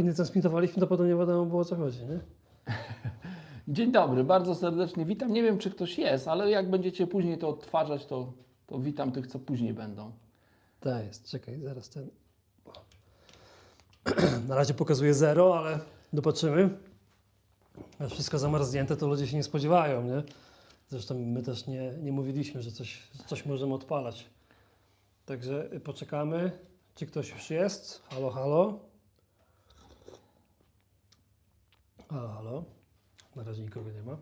nie transmitowaliśmy, to potem nie wiadomo było, o co chodzi, nie? Dzień dobry, bardzo serdecznie witam. Nie wiem, czy ktoś jest, ale jak będziecie później to odtwarzać, to witam tych, co później będą. Tak jest, czekaj, zaraz ten... Na razie pokazuje 0, ale dopatrzymy. Jak wszystko zamarznięte, to ludzie się nie spodziewają, nie? Zresztą my też nie mówiliśmy, że coś możemy odpalać. Także poczekamy, czy ktoś już jest. Halo, halo. Halo, halo. Na razie nikogo nie ma.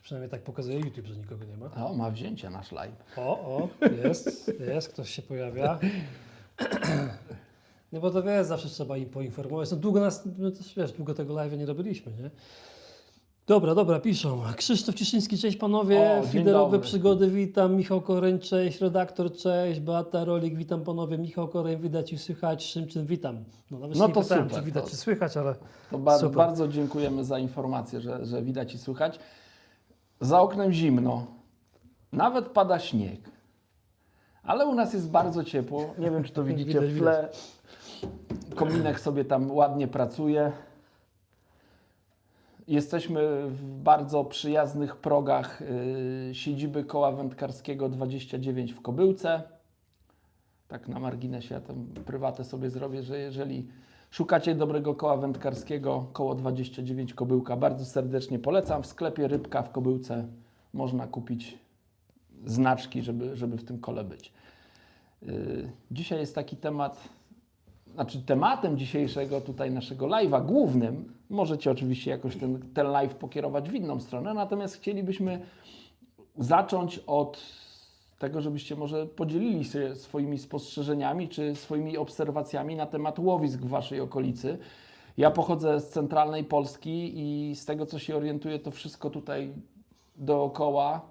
Przynajmniej tak pokazuje YouTube, że nikogo nie ma. O, ma wzięcie nasz live. O, jest, ktoś się pojawia. No bo to wiesz, zawsze trzeba im poinformować. No długo no też wiesz, długo tego live'a nie robiliśmy, nie? Dobra, piszą. Krzysztof Cieszyński, cześć panowie. O, dzień Fiderowe dobry. przygody, witam. Michał Koreń, cześć. Redaktor, cześć. Beata Rolik, witam panowie. Michał Koreń, widać i słychać. Szymczyn, witam. No, nawet No nie to pytałem, super, czy widać, to- czy słychać, ale To super. bardzo dziękujemy za informację, że widać i słychać. Za oknem zimno. Nawet pada śnieg. Ale u nas jest bardzo ciepło. Nie wiem, czy to widzicie Widać, w tle. Kominek sobie tam ładnie pracuje. Jesteśmy w bardzo przyjaznych progach siedziby Koła Wędkarskiego 29 w Kobyłce. Tak na marginesie, ja tam prywatę sobie zrobię, że jeżeli szukacie dobrego koła wędkarskiego, Koło 29 Kobyłka, bardzo serdecznie polecam. W sklepie Rybka w Kobyłce można kupić znaczki, żeby w tym kole być. Dzisiaj jest taki temat, tematem dzisiejszego tutaj naszego live'a głównym, możecie oczywiście jakoś ten live pokierować w inną stronę, natomiast chcielibyśmy zacząć od tego, żebyście może podzielili się swoimi spostrzeżeniami czy swoimi obserwacjami na temat łowisk w Waszej okolicy. Ja pochodzę z centralnej Polski i z tego, co się orientuję, to wszystko tutaj dookoła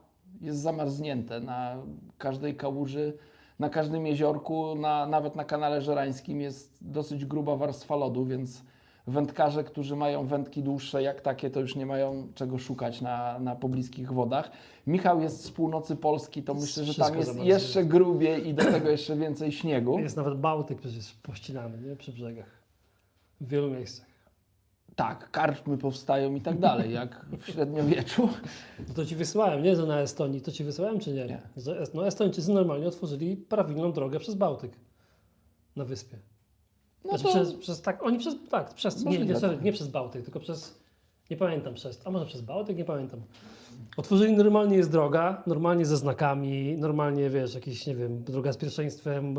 jest zamarznięte. Na każdej kałuży, na każdym jeziorku, nawet na kanale żerańskim jest dosyć gruba warstwa lodu, więc wędkarze, którzy mają wędki dłuższe jak takie, to już nie mają czego szukać na pobliskich wodach. Michał jest z północy Polski, to myślę, że tam Wszystko jest zamarznięte. jeszcze grubiej i do tego jeszcze więcej śniegu. jest nawet Bałtyk przecież pościnany, nie? Przy brzegach. W wielu miejscach. Tak, karczmy powstają i tak dalej, jak w średniowieczu. No to ci wysłałem, nie? Że na Estonii. To ci wysłałem, czy nie? Nie. Że no Estończycy normalnie otworzyli prawilną drogę przez Bałtyk. Na wyspie. No Znaczy to przez Możliwe, tak. nie przez Bałtyk, tylko przez, nie pamiętam a może przez Bałtyk, nie pamiętam. Otworzyli, normalnie jest droga, normalnie ze znakami, normalnie wiesz, jakieś, nie wiem, droga z pierwszeństwem,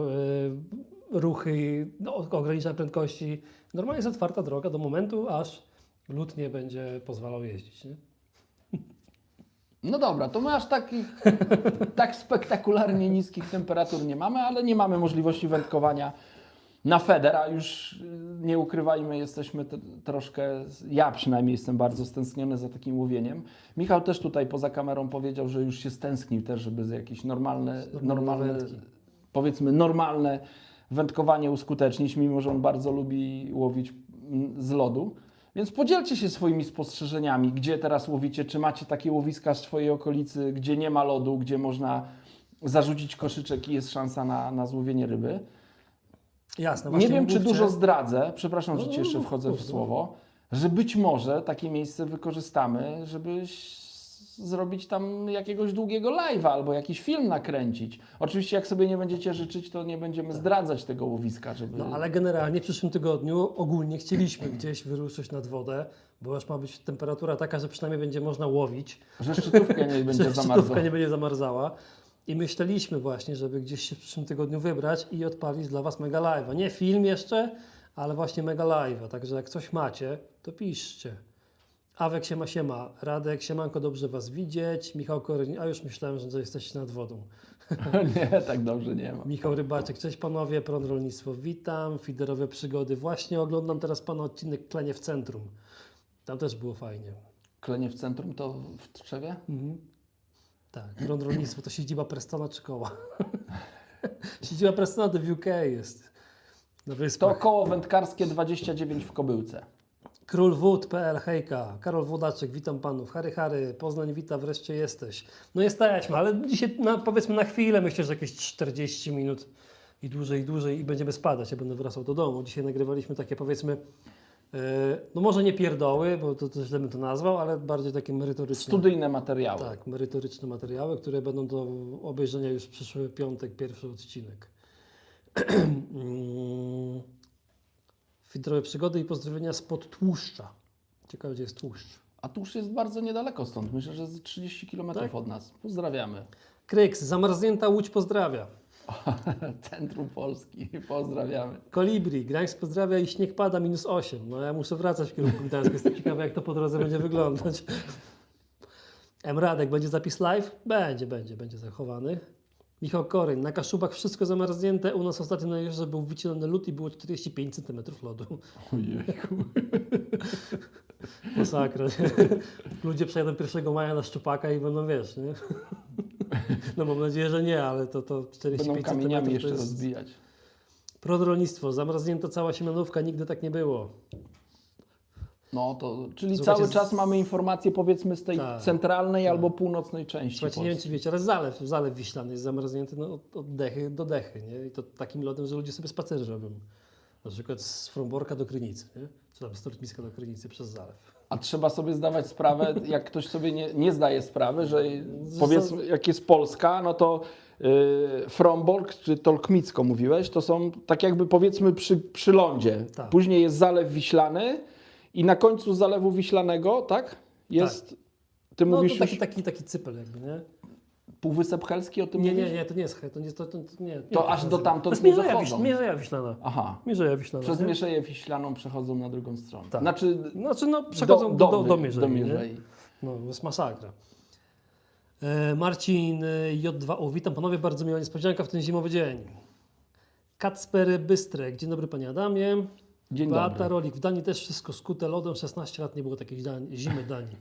ruchy, no, ograniczenia prędkości. Normalnie jest otwarta droga do momentu, aż lód nie będzie pozwalał jeździć, nie? No dobra, to my aż tak spektakularnie niskich temperatur nie mamy, ale nie mamy możliwości wędkowania na feder, a już nie ukrywajmy, jesteśmy troszkę, ja przynajmniej jestem bardzo stęskniony za takim łowieniem. Michał też tutaj poza kamerą powiedział, że już się stęsknił też, żeby jakieś normalne wędki. powiedzmy normalne wędkowanie uskutecznić, mimo że on bardzo lubi łowić z lodu. Więc podzielcie się swoimi spostrzeżeniami, gdzie teraz łowicie, czy macie takie łowiska w swojej okolicy, gdzie nie ma lodu, gdzie można zarzucić koszyczek i jest szansa na złowienie ryby. Jasne, Nie właśnie wiem, czy mówcie. dużo zdradzę, przepraszam, że Ci jeszcze No, wchodzę w kurde. słowo, że być może takie miejsce wykorzystamy, żeby zrobić tam jakiegoś długiego live'a albo jakiś film nakręcić. Oczywiście jak sobie nie będziecie życzyć, to nie będziemy zdradzać tego łowiska, żeby... No ale generalnie w przyszłym tygodniu ogólnie chcieliśmy gdzieś wyruszyć nad wodę, bo już ma być temperatura taka, że przynajmniej będzie można łowić. Że szczytówka nie będzie Że zamarzała. szczytówka nie będzie zamarzała. I myśleliśmy właśnie, żeby gdzieś się w przyszłym tygodniu wybrać i odpalić dla Was mega live'a. Nie film jeszcze, ale właśnie mega live'a. Także jak coś macie, to piszcie. Awek siema, Radek, siemanko, dobrze Was widzieć. Michał Koryn, a już myślałem, że jesteście nad wodą. Nie, tak dobrze nie ma. Michał Rybaczek, cześć panowie, Prąd Rolnictwo, witam. Fiderowe przygody, właśnie oglądam teraz Pana odcinek Klenie w centrum. Tam też było fajnie. Klenie w centrum to w Tczewie? Tak, Prąd Rolnictwo to siedziba Prestona czy Koła? Siedziba Prestona to w UK jest. Na To wyspach. koło wędkarskie 29 w Kobyłce. Królwód.pl, hejka. Karol Włodaczek, witam panów. Harry, Poznań wita, wreszcie jesteś. No jesteśmy, ale dzisiaj powiedzmy na chwilę, myślę, że jakieś 40 minut i dłużej i będziemy spadać. Ja będę wracał do domu. Dzisiaj nagrywaliśmy takie, powiedzmy, no może nie pierdoły, bo to źle bym to nazwał, ale bardziej takie merytoryczne. Studyjne materiały. Tak, merytoryczne materiały, które będą do obejrzenia już w przyszły piątek, pierwszy odcinek. Filtrowe przygody i pozdrowienia spod Tłuszcza. Ciekawe, gdzie jest Tłuszcz. A Tłuszcz jest bardzo niedaleko stąd. Myślę, że z 30 km Tak? od nas. Pozdrawiamy. Kryks, zamarznięta Łódź pozdrawia. Centrum Polski. Pozdrawiamy. Kolibri, Gdańsk pozdrawia i śnieg pada -8. No ja muszę wracać w kierunku Gdańska. Jestem ciekawy, jak to po drodze będzie wyglądać. M. Radek, będzie zapis live? Będzie zachowany. Michał Koryń, na Kaszubach wszystko zamarznięte. U nas ostatnio na jeżdżę był wycielony lód i było 45 cm lodu. Ojejku. Masakra, nie? Ludzie przejadą 1 maja na Szczupaka i będą, wiesz, nie? No mam nadzieję, że nie, ale to 45 Będą kamieniami cm jeszcze to jest... rozbijać. Prodrolnictwo, zamarznięta cała siemianówka, nigdy tak nie było. No to, czyli Słuchajcie, cały czas mamy informacje, powiedzmy, z tej Tak, centralnej albo północnej części Słuchajcie, nie wiem, Polski. czy wiecie, ale Zalew Wiślany jest zamarznięty no, od dechy do dechy, nie? I to takim lodem, że ludzie sobie spacery robią. Na przykład z Fromborka do Krynicy, nie? Czy tam z Tortmiska do Krynicy przez Zalew. A trzeba sobie zdawać sprawę, jak ktoś sobie nie zdaje sprawy, że powiedzmy, jak jest Polska, no to Frombork czy Tolkmicko mówiłeś, to są tak jakby powiedzmy przy lądzie. Tak. Później jest Zalew Wiślany i na końcu Zalewu Wiślanego, tak? Jest, ty No mówisz to już taki cypel jakby, nie? Półwysep Helski, o tym Nie, mówisz? nie, to nie jest, to nie. To aż do tamtąd To jest nie dochodzą. Mierzeja Wiślana. Aha. Mierzeja Wiślana. Przez nie? Mieszeję Wiślaną przechodzą na drugą stronę. Tak. Znaczy no przechodzą do Mierzei. do nie? Mierzei. No, to jest masakra. Marcin J2O, witam panowie, bardzo miła niespodzianka w ten zimowy dzień. Kacper Bystrek, dzień dobry panie Adamie. Dzień Beata dobry. Rolik, w Danii też wszystko skute lodem, 16 lat nie było takiej zimy Danii.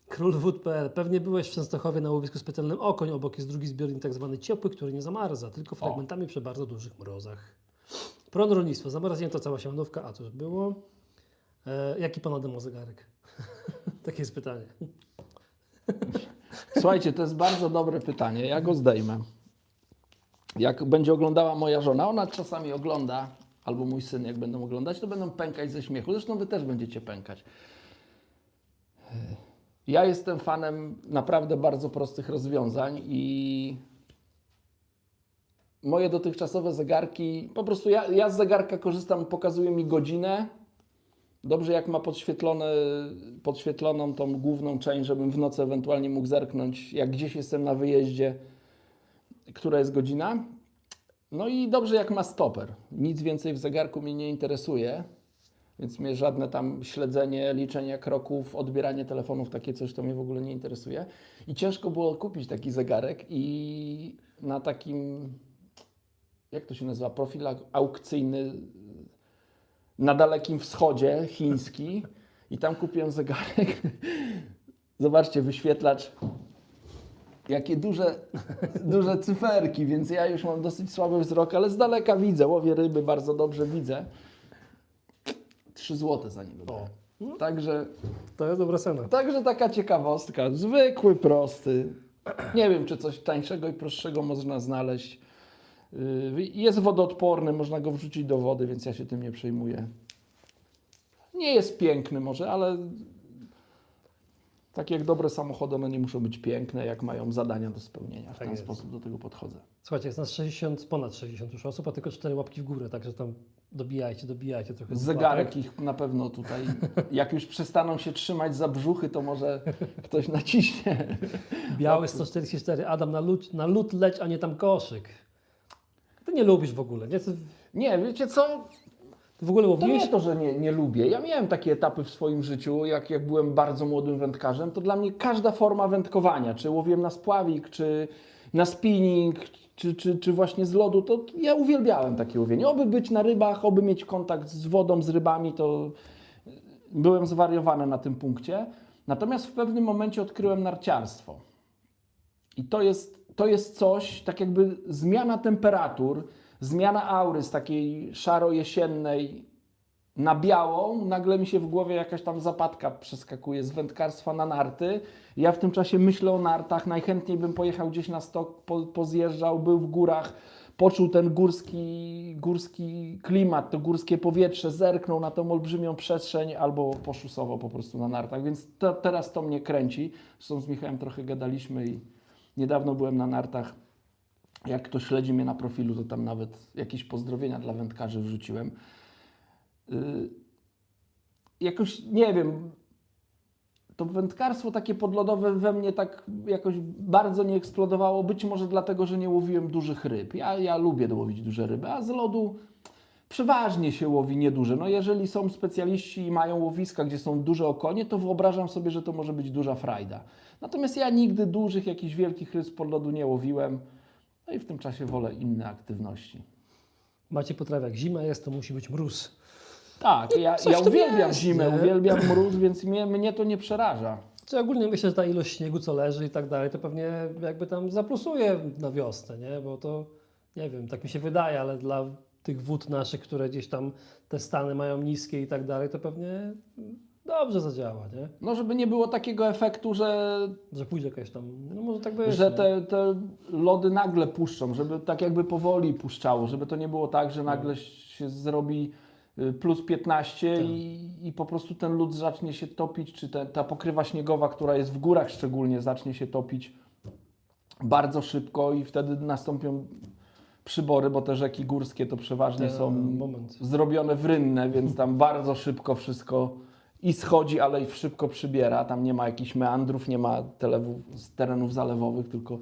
Król Wód.pl, pewnie byłeś w Częstochowie na łowisku specjalnym Okoń, obok jest drugi zbiornik tak zwany ciepły, który nie zamarza, tylko fragmentami przy bardzo dużych mrozach. Rolnictwo, zamarznięto cała siemianówka, a to już było. Jaki pan Adam ma zegarek? Takie jest pytanie. Słuchajcie, to jest bardzo dobre pytanie. Ja go zdejmę. Jak będzie oglądała moja żona, ona czasami ogląda, albo mój syn, jak będą oglądać, to będą pękać ze śmiechu. Zresztą wy też będziecie pękać. Ja jestem fanem naprawdę bardzo prostych rozwiązań i moje dotychczasowe zegarki, po prostu ja z zegarka korzystam, pokazuje mi godzinę. Dobrze, jak ma podświetloną tą główną część, żebym w nocy ewentualnie mógł zerknąć, jak gdzieś jestem na wyjeździe, która jest godzina. No i dobrze, jak ma stoper. Nic więcej w zegarku mnie nie interesuje, więc mnie żadne tam śledzenie, liczenie kroków, odbieranie telefonów, takie coś to mnie w ogóle nie interesuje. I ciężko było kupić taki zegarek i na takim, jak to się nazywa, profil aukcyjny na Dalekim Wschodzie, chiński, i tam kupiłem zegarek. Zobaczcie, wyświetlacz, jakie duże cyferki, więc ja już mam dosyć słaby wzrok, ale z daleka widzę, łowię ryby, bardzo dobrze widzę. 3 zł za niego dałem. Także To jest dobra cena. taka ciekawostka, zwykły, prosty. Nie wiem, czy coś tańszego i prostszego można znaleźć. Jest wodoodporny, można go wrzucić do wody, więc ja się tym nie przejmuję. Nie jest piękny może, ale tak jak dobre samochody, one nie muszą być piękne, jak mają zadania do spełnienia. W ten sposób do tego podchodzę. Słuchajcie, jest nas ponad 60 już osób, a tylko 4 łapki w górę, także tam dobijajcie trochę. Zegarek ich na pewno tutaj, jak już przestaną się trzymać za brzuchy, to może ktoś naciśnie. Biały 144, Adam na lód leć, a nie tam koszyk. Ty nie lubisz w ogóle, nie? Ty Nie, wiecie co? w ogóle To łowiłeś? nie to, że nie lubię. Ja miałem takie etapy w swoim życiu, jak byłem bardzo młodym wędkarzem, to dla mnie każda forma wędkowania, czy łowiłem na spławik, czy na spinning, czy właśnie z lodu, to ja uwielbiałem takie łowienie. Oby być na rybach, oby mieć kontakt z wodą, z rybami, to byłem zwariowany na tym punkcie. Natomiast w pewnym momencie odkryłem narciarstwo. I to jest coś, tak jakby zmiana temperatur, zmiana aury z takiej szaro-jesiennej na białą, nagle mi się w głowie jakaś tam zapadka przeskakuje z wędkarstwa na narty. Ja w tym czasie myślę o nartach, najchętniej bym pojechał gdzieś na stok, pozjeżdżał, był w górach, poczuł ten górski klimat, to górskie powietrze, zerknął na tą olbrzymią przestrzeń albo poszusował po prostu na nartach, więc teraz to mnie kręci. Zresztą z Michałem trochę gadaliśmy i niedawno byłem na nartach. Jak ktoś śledzi mnie na profilu, to tam nawet jakieś pozdrowienia dla wędkarzy wrzuciłem. Jakoś, nie wiem, to wędkarstwo takie podlodowe we mnie tak jakoś bardzo nie eksplodowało. Być może dlatego, że nie łowiłem dużych ryb. Ja lubię łowić duże ryby, a z lodu przeważnie się łowi nieduże. No jeżeli są specjaliści i mają łowiska, gdzie są duże okonie, to wyobrażam sobie, że to może być duża frajda. Natomiast ja nigdy dużych, jakichś wielkich ryb z podlodu nie łowiłem. No i w tym czasie wolę inne aktywności. Macie potrawę, jak zima jest, to musi być mróz. Tak, ja coś tam uwielbiam jest, zimę, nie? uwielbiam mróz, więc mnie to nie przeraża. Czy ogólnie myślę, że ta ilość śniegu, co leży i tak dalej, to pewnie jakby tam zaplusuje na wiosnę, nie? Bo to, nie wiem, tak mi się wydaje, ale dla tych wód naszych, które gdzieś tam te stany mają niskie i tak dalej, to pewnie dobrze zadziała, nie? No żeby nie było takiego efektu, Że pójdzie jakaś tam, no może tak być, że nie? te lody nagle puszczą, żeby tak jakby powoli puszczało, żeby to nie było tak, że nagle się zrobi plus 15 Tak. i po prostu ten lód zacznie się topić, czy ta pokrywa śniegowa, która jest w górach szczególnie, zacznie się topić bardzo szybko i wtedy nastąpią przybory, bo te rzeki górskie to przeważnie Ten są moment. zrobione w rynne, więc tam bardzo szybko wszystko i schodzi, ale i szybko przybiera. Tam nie ma jakichś meandrów, nie ma terenów zalewowych, tylko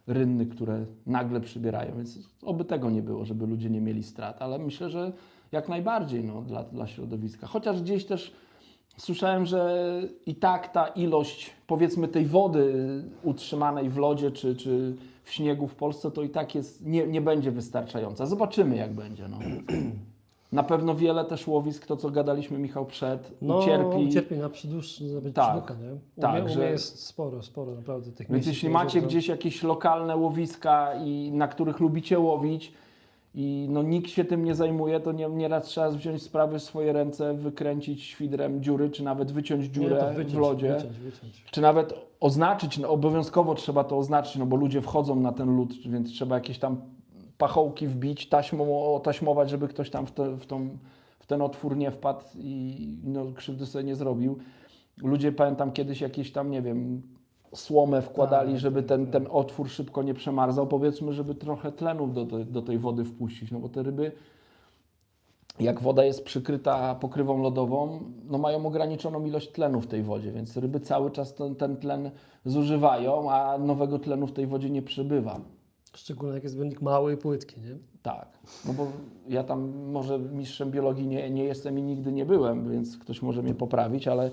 rynny, które nagle przybierają. Więc oby tego nie było, żeby ludzie nie mieli strat, ale myślę, że jak najbardziej no, dla środowiska. Chociaż gdzieś też słyszałem, że i tak ta ilość, powiedzmy, tej wody utrzymanej w lodzie czy w śniegu w Polsce, to i tak jest, nie będzie wystarczająca. Zobaczymy, jak będzie. No. Na pewno wiele też łowisk, to co gadaliśmy, Michał, ucierpi na przydłuższy, Tak, nie? tak, U mnie że- jest sporo naprawdę tych Więc miejsc, jeśli gdzie macie to- gdzieś jakieś lokalne łowiska, na których lubicie łowić i no, nikt się tym nie zajmuje, to nieraz trzeba wziąć sprawy w swoje ręce, wykręcić świdrem dziury, czy nawet wyciąć Nie, dziurę to wyciąć, w lodzie. wyciąć. Czy nawet oznaczyć, no obowiązkowo trzeba to oznaczyć, no bo ludzie wchodzą na ten lód, więc trzeba jakieś tam pachołki wbić, taśmą otaśmować, żeby ktoś tam w ten otwór nie wpadł i no, krzywdy sobie nie zrobił. Ludzie, pamiętam, kiedyś jakieś tam, nie wiem, słomę wkładali, Tak, żeby tak. ten otwór szybko nie przemarzał. Powiedzmy, żeby trochę tlenu do tej wody wpuścić, no bo te ryby, jak woda jest przykryta pokrywą lodową, no mają ograniczoną ilość tlenu w tej wodzie, więc ryby cały czas ten tlen zużywają, a nowego tlenu w tej wodzie nie przybywa. Szczególnie jak jest wynik mały i płytki, nie? Tak, no bo ja tam może mistrzem biologii nie jestem i nigdy nie byłem, więc ktoś może mnie poprawić, ale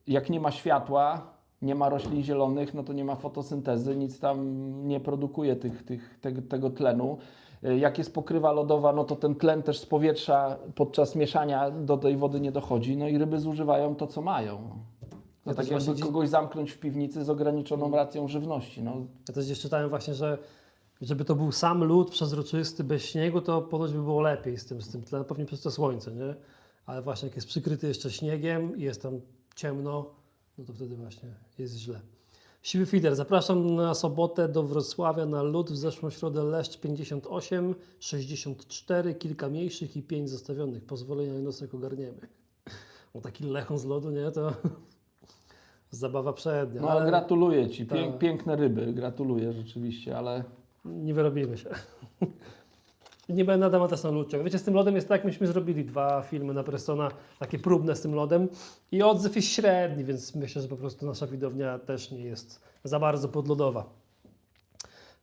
jak nie ma światła, nie ma roślin zielonych, no to nie ma fotosyntezy, nic tam nie produkuje tego tlenu. Jak jest pokrywa lodowa, no to ten tlen też z powietrza podczas mieszania do tej wody nie dochodzi, no i ryby zużywają to, co mają. No Ja tak też jakby właśnie kogoś zamknąć w piwnicy z ograniczoną racją żywności. No, Ja też gdzieś czytałem właśnie, że żeby to był sam lód przezroczysty, bez śniegu, to ponoć by było lepiej z tym tlenem, pewnie przez to słońce, nie? Ale właśnie jak jest przykryty jeszcze śniegiem i jest tam ciemno, no to wtedy właśnie jest źle. Siwy Fider, zapraszam na sobotę do Wrocławia na lód w zeszłą środę Leszcz 58, 64, kilka mniejszych i 5 zostawionych. Pozwolenia na nosek ogarniemy. No taki lechon z lodu, nie? To zabawa przednia. no ale gratuluję Ci, Tak. piękne ryby, gratuluję rzeczywiście, ale nie wyrobimy się. Nie będę nadal też na lód. Wiecie, z tym lodem jest tak, myśmy zrobili 2 filmy na Prestona, takie próbne z tym lodem i odzew jest średni, więc myślę, że po prostu nasza widownia też nie jest za bardzo podlodowa.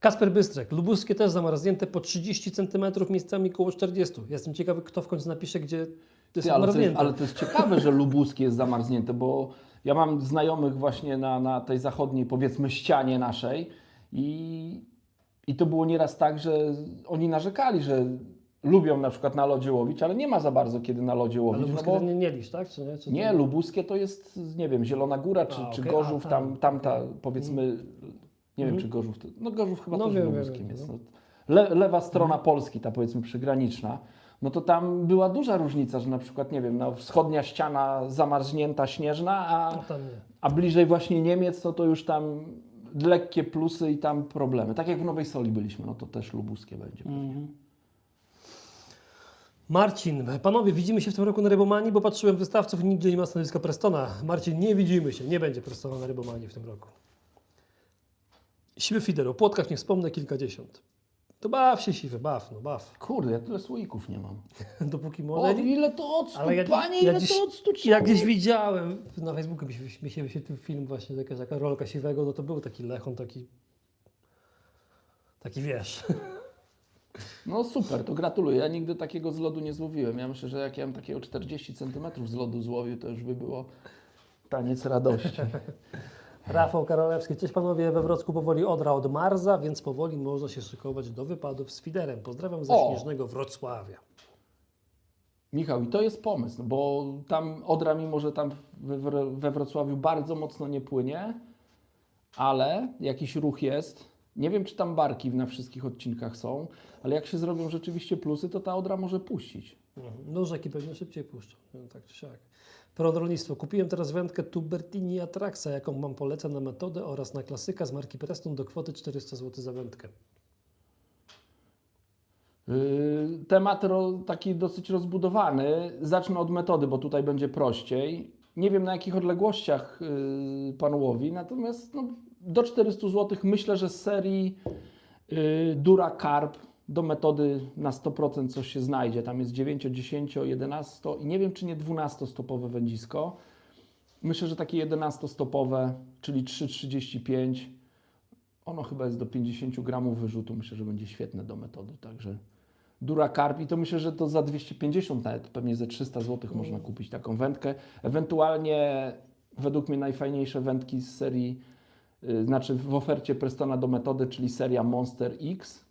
Kasper Bystrek, lubuskie też zamarznięte po 30 cm, miejscami koło 40. Jestem ciekawy, kto w końcu napisze, gdzie to jest zamarznięte. ale to jest ciekawe, że lubuskie jest zamarznięte, bo ja mam znajomych właśnie na tej zachodniej, powiedzmy, ścianie naszej i to było nieraz tak, że oni narzekali, że lubią na przykład na lodzie łowić, ale nie ma za bardzo kiedy na lodzie łowić. Ale No lubuskie bo to nie lisz, tak? Czy nie? Czy nie, lubuskie to jest, nie wiem, Zielona Góra czy okej, Gorzów, tamta okej. powiedzmy, nie wiem czy Gorzów, no Gorzów chyba No też wiem, lubuskim wiem, jest. no. No. Lewa strona Polski, ta powiedzmy przygraniczna, no to tam była duża różnica, że na przykład, nie wiem, no, wschodnia ściana zamarznięta, śnieżna, No tam nie. a bliżej właśnie Niemiec, no to już tam lekkie plusy i tam problemy. Tak jak w Nowej Soli byliśmy, no to też lubuskie będzie. Marcin, panowie, widzimy się w tym roku na Rybomanii, bo patrzyłem wystawców i nigdzie nie ma stanowiska Prestona. Marcin, nie widzimy się, nie będzie Prestona na Rybomanii w tym roku. Siwy Fider, o płotkach nie wspomnę, kilkadziesiąt. To baw się, siwy, baw, no baw. Kurde, ja tyle słoików nie mam. Dopóki O, może. ile to octu, Ale panie, ile gdzieś, to octu ja gdzieś widziałem, na Facebooku mi się wyświetlił film właśnie, jaka rolka siwego, no to był taki lechon, taki wiesz. No super, to gratuluję. Ja nigdy takiego z lodu nie złowiłem. Ja myślę, że jak ja bym takiego 40 cm z lodu złowił, to już by było taniec radości. Rafał Karolewski, cześć panowie, we Wrocku powoli odra od Marza, więc powoli można się szykować do wypadów z fiderem. Pozdrawiam ze śnieżnego Wrocławia. Michał, i to jest pomysł, bo tam Odra, mimo że tam we Wrocławiu bardzo mocno nie płynie, ale jakiś ruch jest. Nie wiem, czy tam barki na wszystkich odcinkach są, ale jak się zrobią rzeczywiście plusy, to ta Odra może puścić. No rzeki pewnie szybciej puszczą, no, tak czy siak. Rolnictwo. Kupiłem teraz wędkę Tubertini Atraxa, jaką mam polecę na metodę oraz na klasyka z marki Preston do kwoty 400 zł za wędkę. Temat taki dosyć rozbudowany. Zacznę od metody, bo tutaj będzie prościej. Nie wiem, na jakich odległościach Pan łowi, natomiast no, do 400 zł myślę, że z serii Dura Carp do metody na 100% coś się znajdzie. Tam jest 9, 10, 11 i nie wiem, czy nie 12-stopowe wędzisko. Myślę, że takie 11-stopowe, czyli 3,35, ono chyba jest do 50 gramów wyrzutu. Myślę, że będzie świetne do metody, także Dura Carp i to myślę, że to za 250 nawet, pewnie ze 300 zł można kupić taką wędkę. Ewentualnie według mnie najfajniejsze wędki z serii, znaczy w ofercie Prestona do metody, czyli seria Monster X.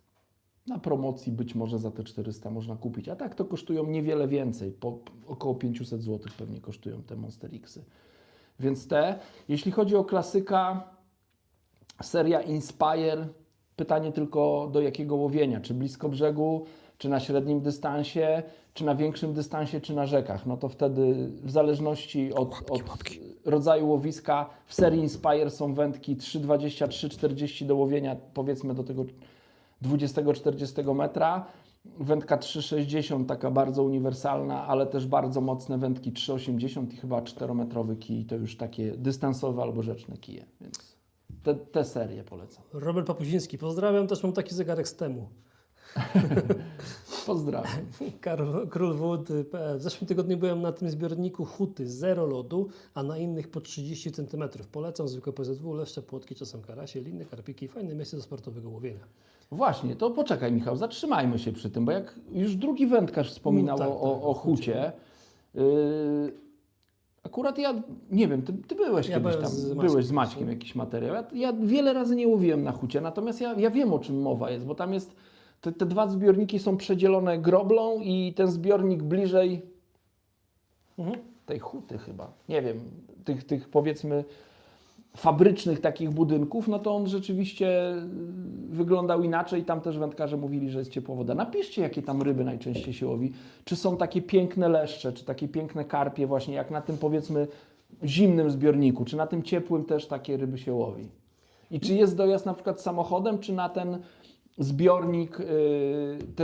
Na promocji być może za te 400 można kupić, a tak to kosztują niewiele więcej, około 500 zł pewnie kosztują te Monster Xy. Więc jeśli chodzi o klasyka, seria Inspire, pytanie tylko do jakiego łowienia, czy blisko brzegu, czy na średnim dystansie, czy na większym dystansie, czy na rzekach. No to wtedy w zależności od rodzaju łowiska w serii Inspire są wędki 3,20, 3,40 do łowienia, powiedzmy do tego 20-40 metra. Wędka 3,60 taka bardzo uniwersalna, ale też bardzo mocne wędki 3,80 i chyba 4-metrowy kij to już takie dystansowe albo rzeczne kije, więc te serie polecam. Robert Papuziński, pozdrawiam, też mam taki zegarek z temu. Pozdrawiam. Królwód.pl. W zeszłym tygodniu byłem na tym zbiorniku huty, zero lodu, a na innych po 30 cm. Polecam zwykłe PZW, leszcze, płotki, czasem karasie, liny, karpiki. Fajne miejsce do sportowego łowienia. Właśnie, to poczekaj Michał, zatrzymajmy się przy tym, bo jak już drugi wędkarz wspominał o hucie, akurat ja, nie wiem, ty byłeś kiedyś tam, byłeś z Maćkiem jakiś materiał. Ja wiele razy nie łowiłem na hucie, natomiast ja wiem, o czym mowa jest, bo tam jest, te dwa zbiorniki są przedzielone groblą i ten zbiornik bliżej tej huty chyba, nie wiem, tych powiedzmy fabrycznych takich budynków, no to on rzeczywiście wyglądał inaczej. Tam też wędkarze mówili, że jest ciepła woda. Napiszcie, jakie tam ryby najczęściej się łowi. Czy są takie piękne leszcze, czy takie piękne karpie właśnie, jak na tym powiedzmy zimnym zbiorniku, czy na tym ciepłym też takie ryby się łowi. I czy jest dojazd na przykład samochodem, czy na ten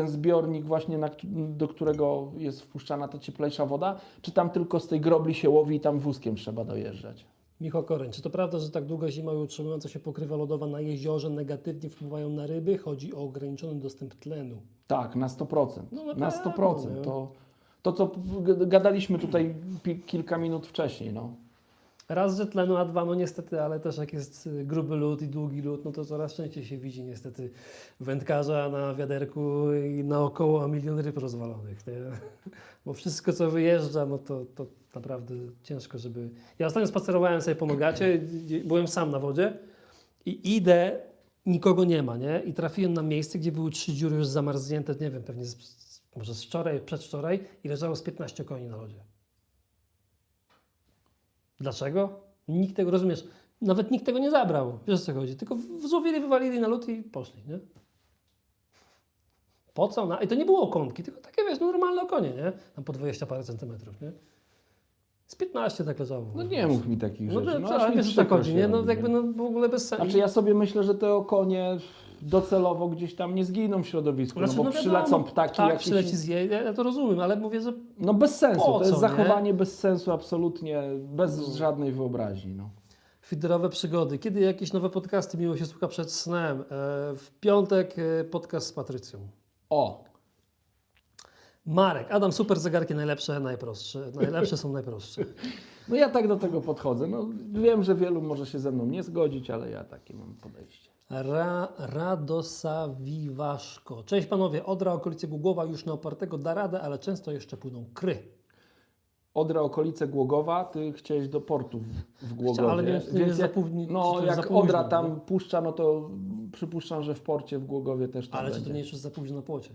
zbiornik właśnie, do którego jest wpuszczana ta cieplejsza woda, czy tam tylko z tej grobli się łowi i tam wózkiem trzeba dojeżdżać? Michał Koreń, czy to prawda, że tak długa zima i utrzymująca się pokrywa lodowa na jeziorze negatywnie wpływają na ryby? Chodzi o ograniczony dostęp tlenu. Tak, na 100%. No na pewno, 100%. nie? To, co gadaliśmy tutaj kilka minut wcześniej. No. Raz, że tlenu, a dwa, no niestety, ale też jak jest gruby lód i długi lód, no to coraz częściej się widzi niestety wędkarza na wiaderku i naokoło milion ryb rozwalonych, nie? Bo wszystko, co wyjeżdża, no to naprawdę ciężko, żeby... Ja ostatnio spacerowałem sobie po Nogacie, byłem sam na wodzie i idę, nikogo nie ma, nie? I trafiłem na miejsce, gdzie były 3 dziury już zamarznięte, nie wiem, pewnie może z wczoraj, przedwczoraj i leżało z 15 koni na lodzie. Dlaczego? Nikt tego, rozumiesz, nawet nikt tego nie zabrał, wiesz o co chodzi, tylko złowili, wywalili na lód i poszli, nie? Po co? I to nie było okonki, tylko takie, wiesz, normalne okonie, nie? Tam po 20 parę centymetrów, nie? Z 15 tak leżało. No nie mów mi takich No, rzeczy. ale aż mi wiesz, co tak przykro chodzi, się nie? No robi, jakby no, w ogóle bez sensu. Znaczy ja sobie myślę, że te okonie docelowo gdzieś tam nie zginą w środowisku, Znaczy, no bo no wiadomo, przylecą ptaki tak, jakieś... przyleci zje, ja to rozumiem, ale mówię, że No bez sensu, Po to jest co, zachowanie bez sensu absolutnie, bez żadnej wyobraźni. No. feederowe przygody. Kiedy jakieś nowe podcasty miło się słucha przed snem? W piątek podcast z Patrycją. O, Marek, Adam, super zegarki, najlepsze, najprostsze. Najlepsze są najprostsze. no ja tak do tego podchodzę. No, wiem, że wielu może się ze mną nie zgodzić, ale ja takie mam podejście. Radosawiwaszko. Cześć panowie, Odra, okolice Głogowa już na opartego da radę, ale często jeszcze płyną kry. Odra, okolice Głogowa, ty chciałeś do portu w Głogowie. Ale nie więc za jak, późno- no, czy to jest jak za późno, Odra nie? tam puszcza, no to przypuszczam, że w porcie w Głogowie też tam Ale czy będzie. to nie jest za późno na płocie?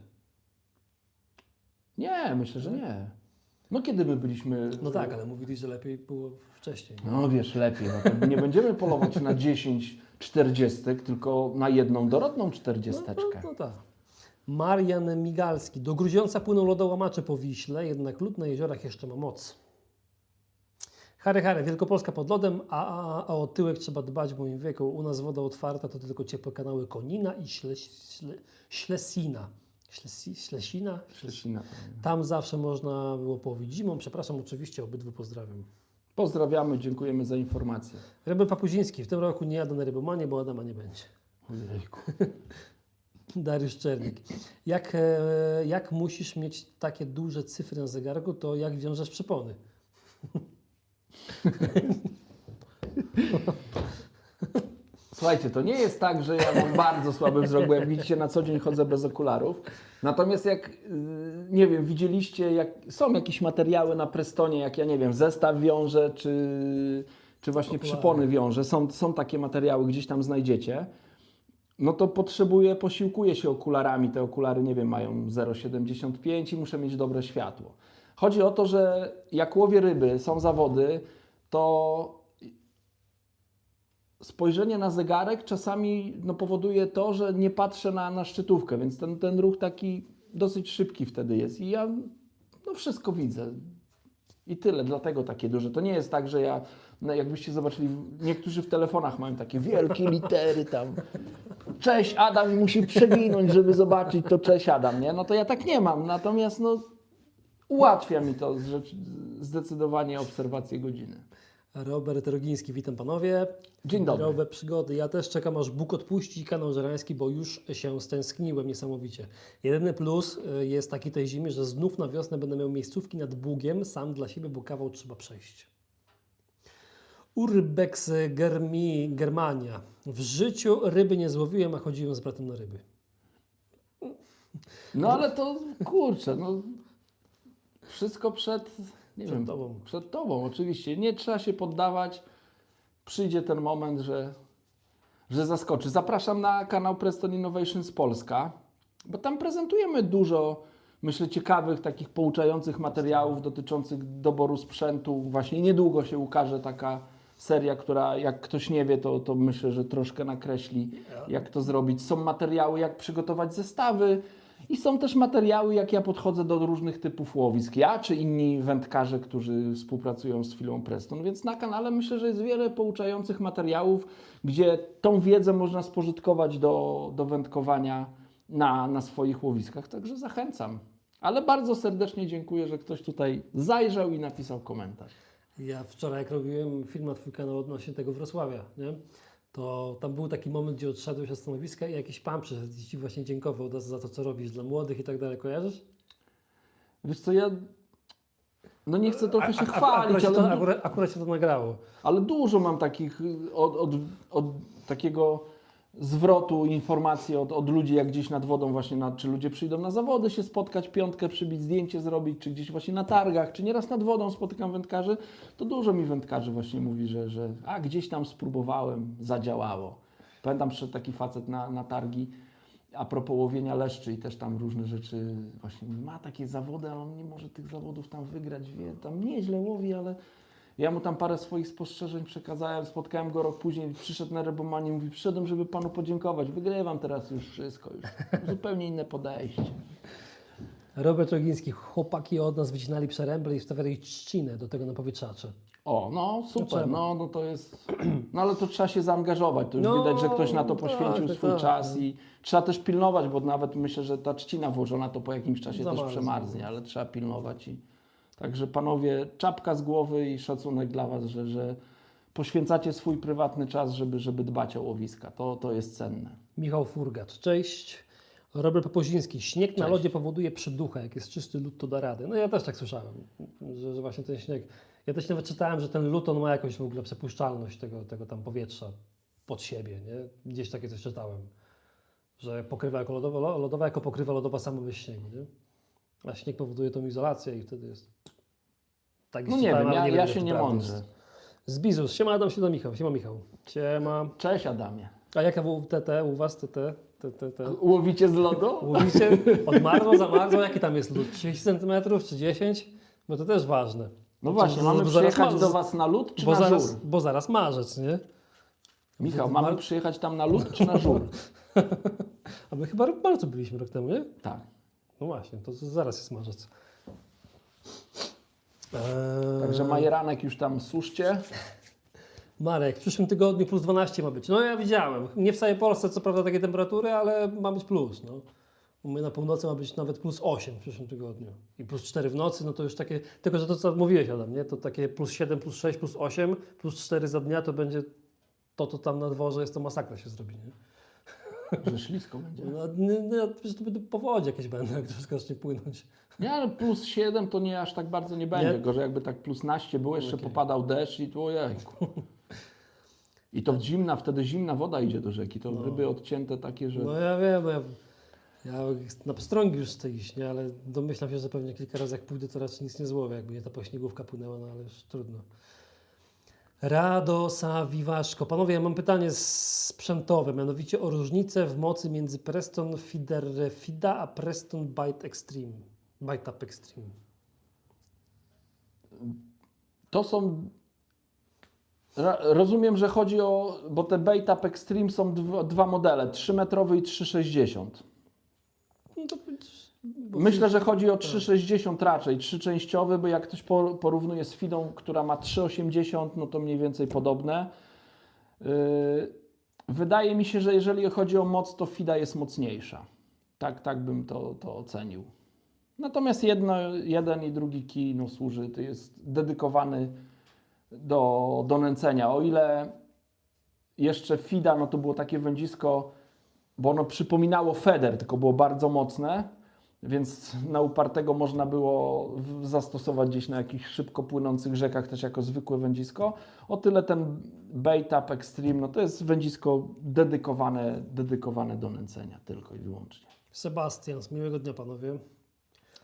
Nie, myślę, że nie. No kiedy my byliśmy... No tak, ale mówili, że lepiej było wcześniej. No wiesz, lepiej. No to nie będziemy polować na 10 czterdziestek, tylko na jedną dorodną czterdziesteczkę. No tak. Marian Migalski. Do Grudziądza płyną lodołamacze po Wiśle, jednak lód na jeziorach jeszcze ma moc. Hary, Wielkopolska pod lodem, a o tyłek trzeba dbać w moim wieku. U nas woda otwarta to tylko ciepłe kanały Konina i Ślesina. Ślesina? Szczecina. Tam zawsze można było połowić zimą. Przepraszam, oczywiście, obydwu pozdrawiam. Pozdrawiamy, dziękujemy za informację. Ryby Papuziński. W tym roku nie jadę na rybomanie, bo Adama nie będzie. Ojejku. Dariusz Czernik. Jak musisz mieć takie duże cyfry na zegarku, to jak wiążesz przypony? Słuchajcie, to nie jest tak, że ja mam bardzo słaby wzrok, bo jak widzicie, na co dzień chodzę bez okularów. Natomiast jak, nie wiem, widzieliście, jak są jakieś materiały na Prestonie, jak ja nie wiem, zestaw wiąże, czy właśnie Okulary. przypony wiąże, są takie materiały, gdzieś tam znajdziecie, no to posiłkuję się okularami. Te okulary, nie wiem, mają 0,75 i muszę mieć dobre światło. Chodzi o to, że jak łowię ryby, są zawody, to spojrzenie na zegarek czasami powoduje to, że nie patrzę na szczytówkę, więc ten ruch taki dosyć szybki wtedy jest i ja wszystko widzę. I tyle, dlatego takie duże. To nie jest tak, że ja, jakbyście zobaczyli, niektórzy w telefonach mają takie wielkie litery tam. Cześć Adam i musi przewinąć, żeby zobaczyć to cześć Adam, nie? No to ja tak nie mam, natomiast ułatwia mi to zdecydowanie obserwację godziny. Robert Rogiński, witam panowie. Dzień dobry. Nowe przygody. Ja też czekam, aż Bóg odpuści kanał żerański, bo już się stęskniłem niesamowicie. Jedyny plus jest taki tej zimy, że znów na wiosnę będę miał miejscówki nad Bugiem, sam dla siebie, bo kawał trzeba przejść. Urbex Germania. W życiu ryby nie złowiłem, a chodziłem z bratem na ryby. No ale to, kurczę, wszystko przed tobą. Przed tobą, oczywiście. Nie trzeba się poddawać. Przyjdzie ten moment, że zaskoczy. Zapraszam na kanał Preston Innovations Polska, bo tam prezentujemy dużo, myślę, ciekawych, takich pouczających materiałów dotyczących doboru sprzętu. Właśnie niedługo się ukaże taka seria, która, jak ktoś nie wie, to myślę, że troszkę nakreśli, jak to zrobić. Są materiały, jak przygotować zestawy. I są też materiały, jak ja podchodzę do różnych typów łowisk. Ja czy inni wędkarze, którzy współpracują z firmą Preston. Więc na kanale myślę, że jest wiele pouczających materiałów, gdzie tą wiedzę można spożytkować do wędkowania na swoich łowiskach. Także zachęcam. Ale bardzo serdecznie dziękuję, że ktoś tutaj zajrzał i napisał komentarz. Ja wczoraj, jak robiłem film na Twój kanał odnośnie tego Wrocławia, nie? To tam był taki moment, gdzie odszedłeś od stanowiska i jakiś pan przyszedł i Ci właśnie dziękował za to, co robisz dla młodych i tak dalej. Kojarzysz? Wiesz co, ja nie chcę trochę się chwalić, Akurat się to nagrało. ale dużo mam takich od takiego zwrotu informacji od ludzi, jak gdzieś nad wodą właśnie, czy ludzie przyjdą na zawody się spotkać, piątkę przybić, zdjęcie zrobić, czy gdzieś właśnie na targach, czy nieraz nad wodą spotykam wędkarzy, to dużo mi wędkarzy właśnie mówi, że gdzieś tam spróbowałem, zadziałało. Pamiętam, przyszedł taki facet na targi a propos łowienia leszczy i też tam różne rzeczy, właśnie ma takie zawody, ale on nie może tych zawodów tam wygrać, wie, tam nieźle łowi, ale ja mu tam parę swoich spostrzeżeń przekazałem, spotkałem go rok później, przyszedł na rybomanię, mówi, przyszedłem, żeby panu podziękować, wygrywam teraz już wszystko, już zupełnie inne podejście. Robert Rogiński, chłopaki od nas wycinali przeręble i wstawiali trzcinę do tego na powietrzacze. O, no super, Dlaczego? no to jest, no ale to trzeba się zaangażować, to już No, widać, że ktoś na to poświęcił tak, swój tak, czas no. i trzeba też pilnować, bo nawet myślę, że ta trzcina włożona to po jakimś czasie też Zamarznie. przemarznie, ale trzeba pilnować i także panowie, czapka z głowy i szacunek dla was, że poświęcacie swój prywatny czas, żeby dbać o łowiska, to jest cenne. Michał Furgacz, cześć. Robert Popoziński, śnieg na Cześć. lodzie powoduje przyduchę, jak jest czysty lód, to da radę. No ja też tak słyszałem, że właśnie ten śnieg, ja też nawet czytałem, że ten lód on ma jakąś w ogóle przepuszczalność tego tam powietrza pod siebie, nie? Gdzieś takie coś czytałem, że pokrywa jako lodowa jako pokrywa lodowa sama bez śniegu, nie? A śnieg powoduje tą izolację i wtedy jest... Tak No nie czytałem, wiem, ale ja ile się to nie prawda mądrzę. jest. Z Bizus, siema Adam, siema Michał, siema Michał. Siema. Cześć Adamie. A jaka u was TT? Łowicie z lodu? Łowicie? Odmarzło, zamarzło? Jaki tam jest lód? 30 cm czy 10? Bo to też ważne. No właśnie, mamy Bo zaraz przyjechać ma- do was na lód czy Bo na zaraz, żur? bo zaraz marzec, nie? Michał, mamy przyjechać tam na lód czy na żur? A my chyba w marcu byliśmy rok temu, nie? Tak. No właśnie, to zaraz jest marzec. Także majeranek już tam suszcie. Marek, w przyszłym tygodniu plus 12 ma być. No ja widziałem. Nie w całej Polsce co prawda takie temperatury, ale ma być plus. No. U mnie na północy ma być nawet plus 8 w przyszłym tygodniu. I plus 4 w nocy, no to już takie, tylko że to co mówiłeś Adam, nie? To takie plus 7, plus 6, plus 8, plus 4 za dnia to będzie to tam na dworze jest, to masakra się zrobi, nie? Że ślisko będzie. No, przecież to będą powodzie jakieś będą, jak to wszystko zacznie płynąć. Nie, ale plus 7 to nie aż tak bardzo nie będzie. Nie? Gorzej jakby tak plus 12 było, jeszcze Okej. popadał deszcz i tu ojejku. I to wtedy zimna woda idzie do rzeki. To ryby odcięte takie, że... No ja wiem, ja na pstrągi już chcę iść, nie? Ale domyślam się, że pewnie kilka razy jak pójdę, to raczej nic nie złowię, jakby nie ta pośniegówka płynęła, no ale już trudno. Radosa Wiwaszko. Panowie, ja mam pytanie sprzętowe, mianowicie o różnicę w mocy między Preston Feeder Refida a Preston Bite Extreme. Bite Up Extreme. To są... Rozumiem, że chodzi o... Bo te Bait Up Extreme są dwa modele, 3-metrowy i 3,60. No to, bo Myślę, że chodzi o 3,60 raczej, trzyczęściowy, bo jak ktoś porównuje z Fidą, która ma 3,80, no to mniej więcej podobne. Wydaje mi się, że jeżeli chodzi o moc, to Fida jest mocniejsza. Tak bym to ocenił. Natomiast jeden i drugi kij no, służy, to jest dedykowany do nęcenia. O ile jeszcze Fida, no to było takie wędzisko, bo ono przypominało feder, tylko było bardzo mocne, więc na upartego można było zastosować gdzieś na jakichś szybko płynących rzekach też jako zwykłe wędzisko. O tyle ten Bait Up Extreme, no to jest wędzisko dedykowane do nęcenia tylko i wyłącznie. Sebastian, miłego dnia panowie.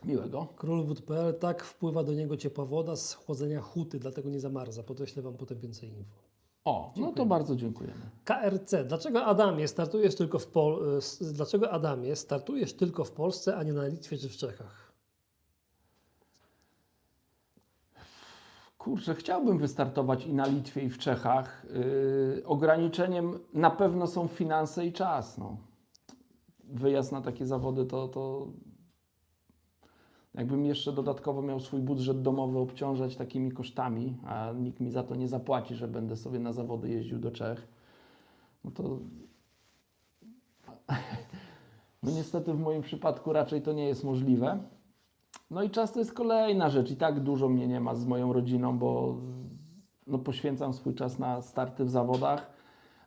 Miłego. Królwód.pl, tak wpływa do niego ciepła woda z chłodzenia huty, dlatego nie zamarza. Podeślę wam potem więcej info. O, no to bardzo dziękujemy. KRC, dlaczego Adamie startujesz tylko w Polsce, a nie na Litwie czy w Czechach? Kurczę, chciałbym wystartować i na Litwie, i w Czechach. Ograniczeniem na pewno są finanse i czas. No. Wyjazd na takie zawody to jakbym jeszcze dodatkowo miał swój budżet domowy obciążać takimi kosztami, a nikt mi za to nie zapłaci, że będę sobie na zawody jeździł do Czech, no to no niestety w moim przypadku raczej to nie jest możliwe. No i czas to jest kolejna rzecz. I tak dużo mnie nie ma z moją rodziną, bo no poświęcam swój czas na starty w zawodach,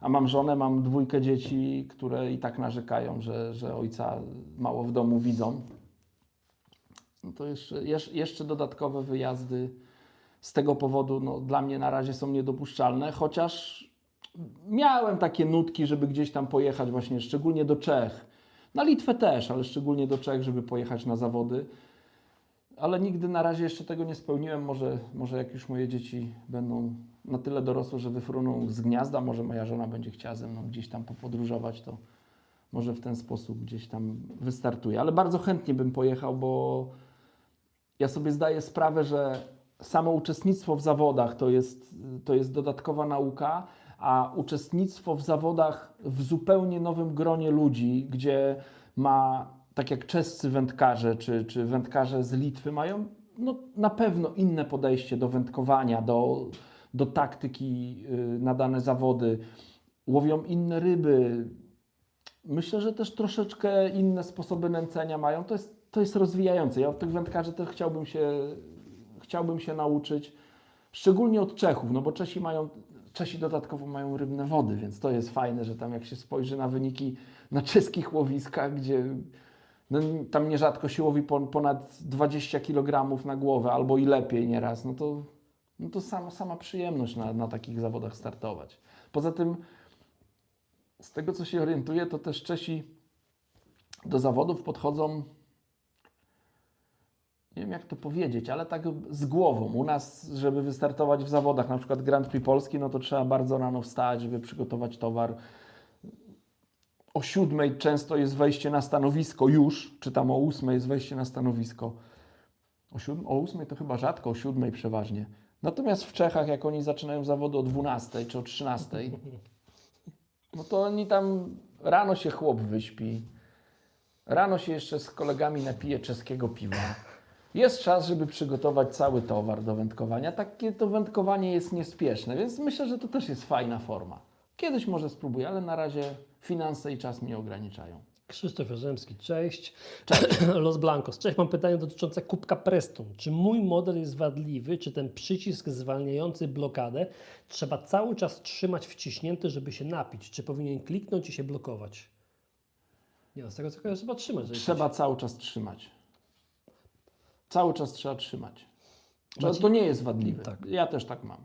a mam żonę, mam 2 dzieci, które i tak narzekają, że ojca mało w domu widzą. No to jeszcze dodatkowe wyjazdy z tego powodu no, dla mnie na razie są niedopuszczalne, chociaż miałem takie nutki, żeby gdzieś tam pojechać właśnie, szczególnie do Czech. Na Litwę też, ale szczególnie do Czech, żeby pojechać na zawody. Ale nigdy na razie jeszcze tego nie spełniłem. Może jak już moje dzieci będą na tyle dorosłe, że wyfruną z gniazda, może moja żona będzie chciała ze mną gdzieś tam popodróżować, to może w ten sposób gdzieś tam wystartuję. Ale bardzo chętnie bym pojechał, bo ja sobie zdaję sprawę, że samo uczestnictwo w zawodach to jest dodatkowa nauka, a uczestnictwo w zawodach w zupełnie nowym gronie ludzi, gdzie ma tak jak czescy wędkarze czy wędkarze z Litwy mają no, na pewno inne podejście do wędkowania, do taktyki na dane zawody. Łowią inne ryby. Myślę, że też troszeczkę inne sposoby nęcenia mają. To jest rozwijające. Ja od tych wędkarzy też chciałbym się nauczyć. Szczególnie od Czechów, no bo Czesi dodatkowo mają rybne wody, więc to jest fajne, że tam jak się spojrzy na wyniki na czeskich łowiskach, gdzie no, tam nierzadko się łowi ponad 20 kg na głowę, albo i lepiej nieraz, no to sama przyjemność na takich zawodach startować. Poza tym, z tego co się orientuję, to też Czesi do zawodów podchodzą, nie wiem jak to powiedzieć, ale tak z głową. U nas, żeby wystartować w zawodach, na przykład Grand Prix Polski, no to trzeba bardzo rano wstać, żeby przygotować towar. O 7 często jest wejście na stanowisko już, czy tam o 8 jest wejście na stanowisko. O 8 to chyba rzadko, o 7 przeważnie. Natomiast w Czechach, jak oni zaczynają zawody o 12 czy o 13, no to oni tam rano się chłop wyśpi, rano się jeszcze z kolegami napije czeskiego piwa. Jest czas, żeby przygotować cały towar do wędkowania. Takie to wędkowanie jest niespieszne, więc myślę, że to też jest fajna forma. Kiedyś może spróbuję, ale na razie finanse i czas mnie ograniczają. Krzysztof Jarzemski, cześć. Los Blancos. Cześć, mam pytanie dotyczące kubka Preston. Czy mój model jest wadliwy? Czy ten przycisk zwalniający blokadę trzeba cały czas trzymać wciśnięty, żeby się napić? Czy powinien kliknąć i się blokować? Nie, z tego co kojarzę, trzeba trzymać. Żeby Trzeba cały czas trzymać. Cały czas trzeba trzymać. Maciej- To nie jest wadliwe. Tak. Ja też tak mam.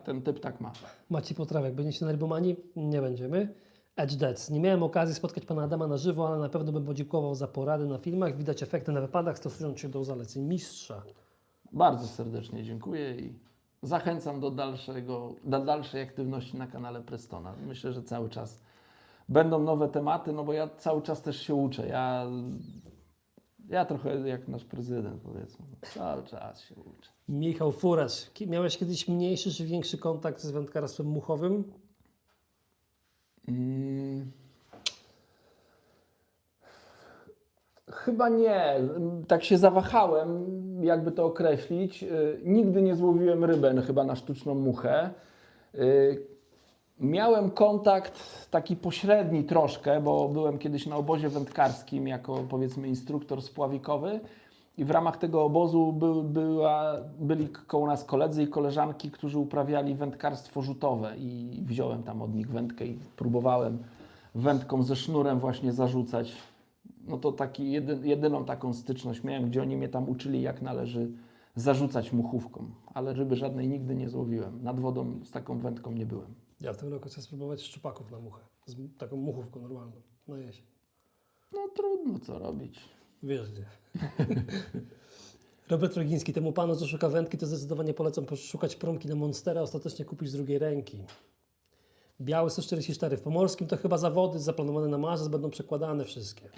Ten typ tak ma. Maciej Potrawek, będziecie na Rybomanii? Nie będziemy. Edge Deads. Nie miałem okazji spotkać pana Adama na żywo, ale na pewno bym podziękował za porady na filmach. Widać efekty na wypadach, stosując się do zaleceń mistrza. Bardzo serdecznie dziękuję i zachęcam do dalszej aktywności na kanale Prestona. Myślę, że cały czas będą nowe tematy, no bo ja cały czas też się uczę. Ja trochę jak nasz prezydent, powiedzmy. Cały czas się uczę. Michał Furasz. Miałeś kiedyś mniejszy czy większy kontakt z wędkarstwem muchowym? Chyba nie. Tak się zawahałem, jakby to określić. Nigdy nie złowiłem rybę chyba na sztuczną muchę. Miałem kontakt taki pośredni troszkę, bo byłem kiedyś na obozie wędkarskim jako powiedzmy instruktor spławikowy i w ramach tego obozu byli koło nas koledzy i koleżanki, którzy uprawiali wędkarstwo rzutowe i wziąłem tam od nich wędkę i próbowałem wędką ze sznurem właśnie zarzucać. No to jedyną taką styczność miałem, gdzie oni mnie tam uczyli, jak należy zarzucać muchówką, ale ryby żadnej nigdy nie złowiłem. Nad wodą z taką wędką nie byłem. Ja w tym roku chcę spróbować szczupaków na muchę. Z taką muchówką normalną na jesień. No trudno, co robić. Wiesz gdzie. Robert Rogiński. Temu panu, co szuka wędki, to zdecydowanie polecam poszukać promki na Monstera, ostatecznie kupić z drugiej ręki. Biały 144. W Pomorskim to chyba zawody zaplanowane na marzec będą przekładane wszystkie.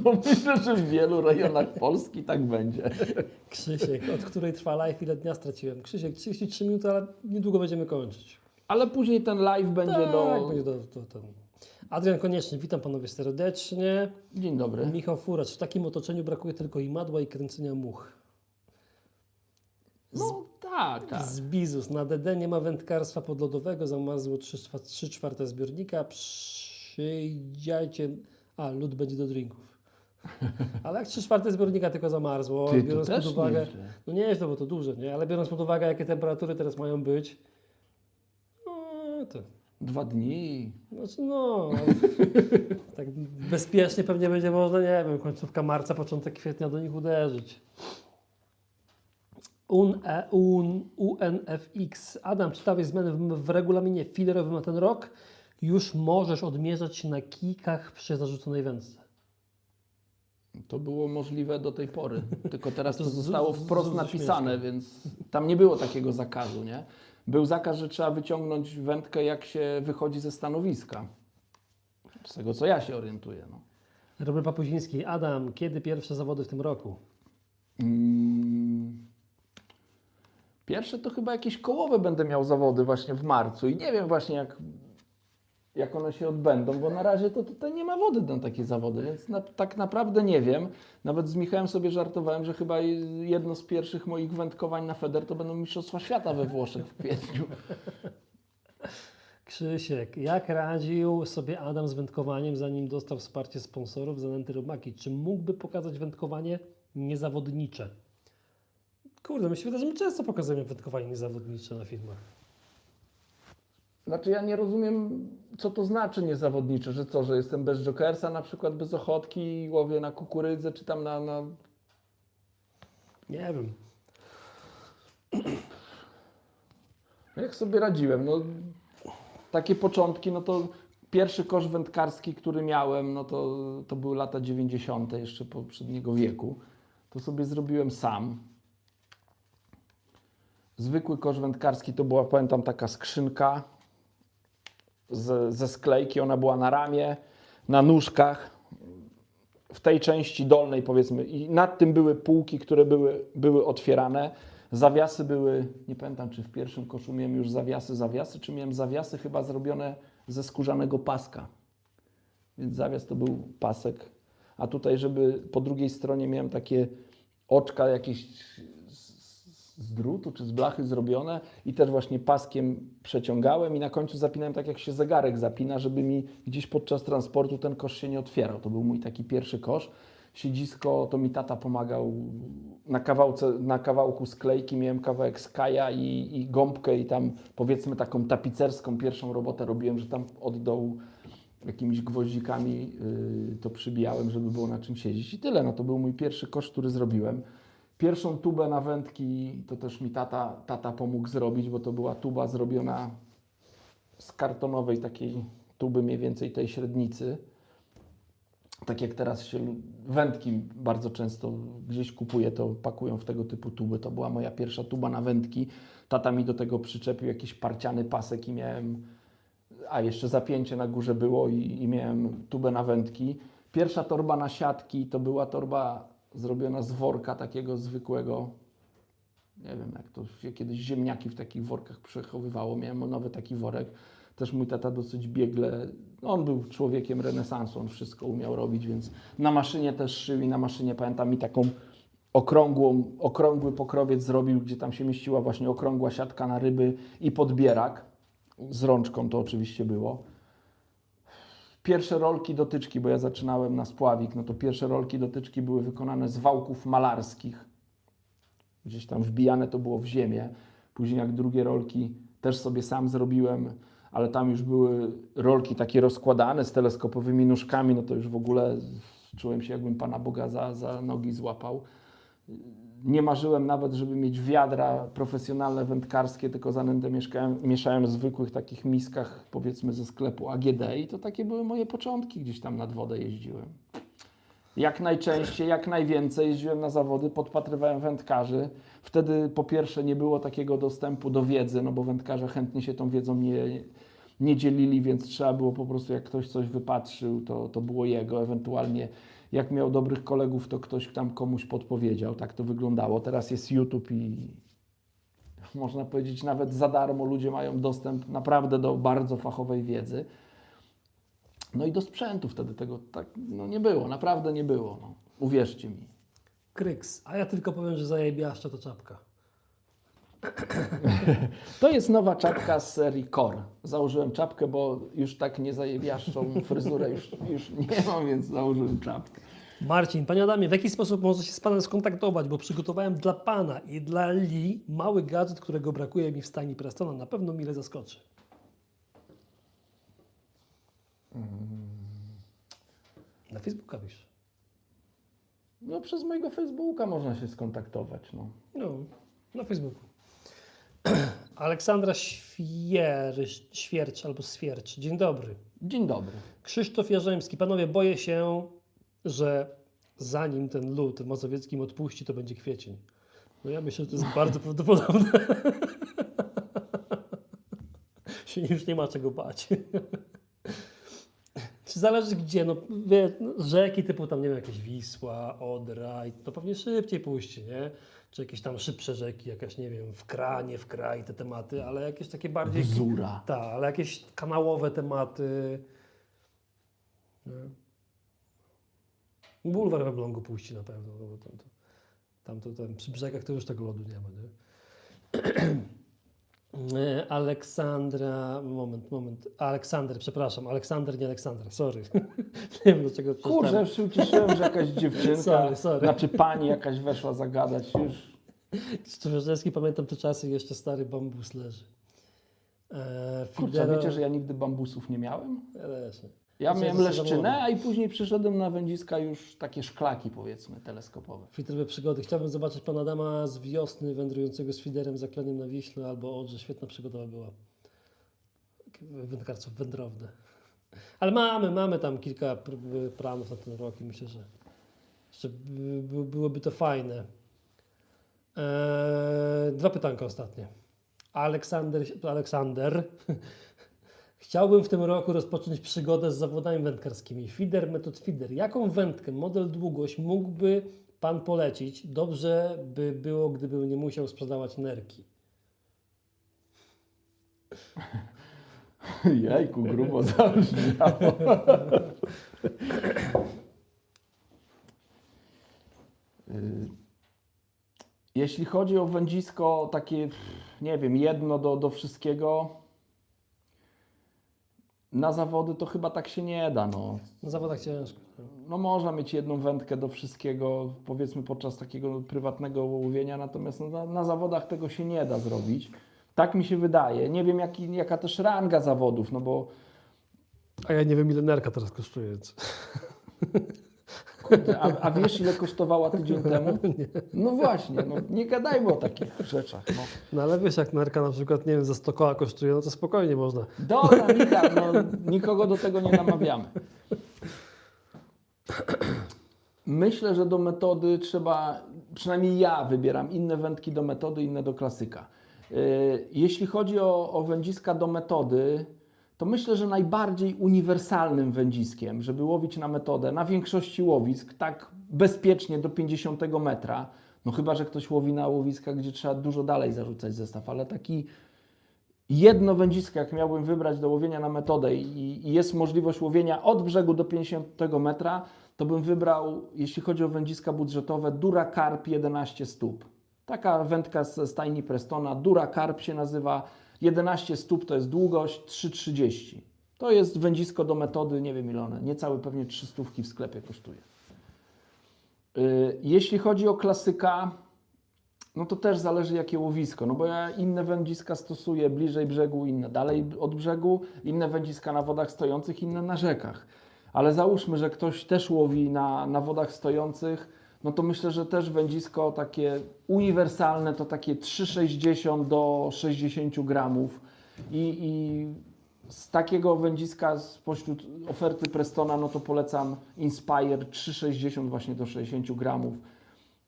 No myślę, że w wielu rejonach Polski tak będzie. Krzysiek, od której trwa live, ile dnia straciłem? Krzysiek, 33 minuty, ale niedługo będziemy kończyć. Ale później ten live będzie Tak, będzie ten. Adrian Konieczny, witam panowie serdecznie. Dzień dobry. Michał Furacz, w takim otoczeniu brakuje tylko imadła i kręcenia much. No tak. Z Bizus, na DD nie ma wędkarstwa podlodowego, zamarzło 3/4 zbiornika, przyjdziecie, lód będzie do drinków. Ale jak 3/4 zbiornika tylko zamarzło, Ty, to biorąc też pod uwagę, nieźle. no nieźle, bo to duże, nie? Ale biorąc pod uwagę, jakie temperatury teraz mają być, to 2 dni. znaczy ale tak bezpiecznie pewnie będzie można, nie wiem, końcówka marca, początek kwietnia do nich uderzyć. UNFX. Adam, czytałeś zmiany w regulaminie filerowym na ten rok? Już możesz odmierzać się na kijkach przy zarzuconej wędce. To było możliwe do tej pory, tylko teraz To to z- zostało z- wprost z- napisane, śmieszne. więc tam nie było takiego zakazu, nie? Był zakaz, że trzeba wyciągnąć wędkę, jak się wychodzi ze stanowiska. Z tego, co ja się orientuję. No. Robert Papuziński. Adam, kiedy pierwsze zawody w tym roku? Pierwsze to chyba jakieś kołowe będę miał zawody właśnie w marcu i nie wiem właśnie jak one się odbędą, bo na razie to tutaj nie ma wody na takie zawody, więc tak naprawdę nie wiem. Nawet z Michałem sobie żartowałem, że chyba jedno z pierwszych moich wędkowań na Feder to będą Mistrzostwa Świata we Włoszech w kwietniu. Krzysiek, jak radził sobie Adam z wędkowaniem, zanim dostał wsparcie sponsorów Zanęty Rybaki? Czy mógłby pokazać wędkowanie niezawodnicze? Kurde, mi się wydaje, że my często pokazujemy wędkowanie niezawodnicze na filmach. Znaczy ja nie rozumiem, co to znaczy niezawodnicze, że co, że jestem bez jokersa, na przykład bez ochotki i łowię na kukurydzę, czy tam na... Nie wiem. Jak sobie radziłem? No, takie początki, no to pierwszy kosz wędkarski, który miałem, no to były lata 90. jeszcze poprzedniego wieku. To sobie zrobiłem sam. Zwykły kosz wędkarski to była, pamiętam, taka skrzynka ze sklejki. Ona była na ramię, na nóżkach, w tej części dolnej, powiedzmy. I nad tym były półki, które były otwierane. Zawiasy były, nie pamiętam, czy w pierwszym koszu miałem już zawiasy, czy miałem zawiasy chyba zrobione ze skórzanego paska. Więc zawias to był pasek. A tutaj, żeby po drugiej stronie miałem takie oczka jakieś z drutu czy z blachy zrobione i też właśnie paskiem przeciągałem i na końcu zapinałem tak, jak się zegarek zapina, żeby mi gdzieś podczas transportu ten kosz się nie otwierał. To był mój taki pierwszy kosz. Siedzisko to mi tata pomagał na kawałku sklejki, miałem kawałek skaja i gąbkę i tam powiedzmy taką tapicerską pierwszą robotę robiłem, że tam od dołu jakimiś gwoździkami to przybijałem, żeby było na czym siedzieć i tyle. No to był mój pierwszy kosz, który zrobiłem. Pierwszą tubę na wędki to też mi tata pomógł zrobić, bo to była tuba zrobiona z kartonowej takiej tuby mniej więcej tej średnicy. Tak jak teraz się wędki bardzo często gdzieś kupuje, to pakują w tego typu tuby. To była moja pierwsza tuba na wędki. Tata mi do tego przyczepił jakiś parciany pasek i miałem, a jeszcze zapięcie na górze było i miałem tubę na wędki. Pierwsza torba na siatki to była torba zrobiona z worka takiego zwykłego. Nie wiem, jak to się kiedyś ziemniaki w takich workach przechowywało. Miałem nowy taki worek. Też mój tata dosyć biegle, on był człowiekiem renesansu, on wszystko umiał robić, więc na maszynie też szył i na maszynie, pamiętam, mi taką okrągły pokrowiec zrobił, gdzie tam się mieściła właśnie okrągła siatka na ryby i podbierak. Z rączką to oczywiście było. Pierwsze rolki dotyczki, bo ja zaczynałem na spławik, no to pierwsze rolki dotyczki były wykonane z wałków malarskich. Gdzieś tam wbijane to było w ziemię. Później jak drugie rolki też sobie sam zrobiłem, ale tam już były rolki takie rozkładane z teleskopowymi nóżkami, no to już w ogóle czułem się, jakbym Pana Boga za nogi złapał. Nie marzyłem nawet, żeby mieć wiadra profesjonalne wędkarskie, tylko zanętę mieszałem w zwykłych takich miskach, powiedzmy ze sklepu AGD i to takie były moje początki, gdzieś tam nad wodę jeździłem. Jak najczęściej, jak najwięcej jeździłem na zawody, podpatrywałem wędkarzy. Wtedy po pierwsze nie było takiego dostępu do wiedzy, no bo wędkarze chętnie się tą wiedzą nie dzielili, więc trzeba było po prostu, jak ktoś coś wypatrzył, to było jego. Ewentualnie jak miał dobrych kolegów, to ktoś tam komuś podpowiedział. Tak to wyglądało. Teraz jest YouTube i można powiedzieć nawet za darmo ludzie mają dostęp naprawdę do bardzo fachowej wiedzy. No i do sprzętu wtedy tego tak nie było, naprawdę nie było. No. Uwierzcie mi. Kryks, a ja tylko powiem, że zajebiaszcza to czapka. To jest nowa czapka z serii Core. Założyłem czapkę, bo już tak nie zajebiaszczą fryzurę już nie mam, więc założyłem czapkę. Marcin, Panie Adamie, w jaki sposób można się z Panem skontaktować? Bo przygotowałem dla Pana i dla Li mały gadżet, którego brakuje mi w stajni Prestona. Na pewno mile zaskoczy. Na Facebooka pisz. No przez mojego Facebooka można się skontaktować. No. No, na Facebooku. Aleksandra Świercz albo Swiercz. Dzień dobry. Dzień dobry. Krzysztof Jarzemski. Panowie, boję się, że zanim ten lód mazowieckim odpuści, to będzie kwiecień. No ja myślę, że to jest bardzo prawdopodobne. Się już nie ma czego bać. zależy gdzie, no, wie, no rzeki typu tam, nie wiem, jakieś Wisła, Odra, i to pewnie szybciej puści, nie? Czy jakieś tam szybsze rzeki, jakaś, nie wiem, w kraj, te tematy, ale jakieś takie bardziej... Bzura. Tak, ale jakieś kanałowe tematy... Nie? Bulwar w Elblągu puści na pewno, no bo tam przy brzegach to już tego lodu nie ma, nie? Aleksander, przepraszam, Aleksander, nie Aleksander, sorry. Nie wiem dlaczego Kurczę, przeczytałem. już się ucieszyłem, że jakaś dziewczynka, Sorry. znaczy pani jakaś weszła zagadać już. Szczerzewski, pamiętam te czasy, jeszcze stary bambus leży. Kurczę, wiecie, że ja nigdy bambusów nie miałem? Ja też nie. Ja Znaczy, miałem to jest za leszczynę, młody. a i później przyszedłem na wędziska już takie szklaki, powiedzmy, teleskopowe. Filtrowe przygody. Chciałbym zobaczyć pana Adama z wiosny wędrującego z fiderem zakleniem na Wiśle albo Odrze. Świetna przygoda była. Wędkarców wędrowne. Ale mamy tam kilka planów na ten rok i myślę, że jeszcze byłoby to fajne. Dwa pytanka ostatnie. Aleksander. Chciałbym w tym roku rozpocząć przygodę z zawodami wędkarskimi. Feeder, metod feeder. Jaką wędkę, model, długość mógłby pan polecić? Dobrze by było, gdybym nie musiał sprzedawać nerki. Jajku, grubo zabrzmiało. Jeśli chodzi o wędzisko takie, nie wiem, jedno do wszystkiego, na zawody to chyba tak się nie da, no. Na zawodach ciężko. No można mieć jedną wędkę do wszystkiego, powiedzmy podczas takiego prywatnego łowienia, natomiast no, na zawodach tego się nie da zrobić. Tak mi się wydaje. Nie wiem jaka też ranga zawodów, no bo A ja nie wiem, ile nerka teraz kosztuje. Więc... kurde, a wiesz ile kosztowała tydzień temu? No właśnie, no nie gadajmy o takich rzeczach. No. No ale wiesz, jak nerka na przykład, nie wiem, za 100 koła kosztuje, no to spokojnie można. Dobra, Michał, no, nikogo do tego nie namawiamy. Myślę, że do metody trzeba, przynajmniej ja wybieram inne wędki do metody, inne do klasyka. Jeśli chodzi o wędziska do metody, to myślę, że najbardziej uniwersalnym wędziskiem, żeby łowić na metodę, na większości łowisk, tak bezpiecznie do 50 metra, no chyba, że ktoś łowi na łowiskach, gdzie trzeba dużo dalej zarzucać zestaw, ale taki jedno wędzisko, jak miałbym wybrać do łowienia na metodę i jest możliwość łowienia od brzegu do 50 metra, to bym wybrał, jeśli chodzi o wędziska budżetowe, Dura Carp 11 stóp. Taka wędka z stajni Prestona, Dura Carp się nazywa, 11 stóp to jest długość, 3,30. To jest wędzisko do metody, nie wiem ile one, niecałe pewnie 300 w sklepie kosztuje. Jeśli chodzi o klasyka, no to też zależy jakie łowisko, no bo ja inne wędziska stosuję bliżej brzegu, inne dalej od brzegu, inne wędziska na wodach stojących, inne na rzekach. Ale załóżmy, że ktoś też łowi na wodach stojących, no to myślę, że też wędzisko takie uniwersalne to takie 3,60 do 60 gramów i z takiego wędziska spośród oferty Prestona, no to polecam Inspire 3,60 właśnie do 60 gramów.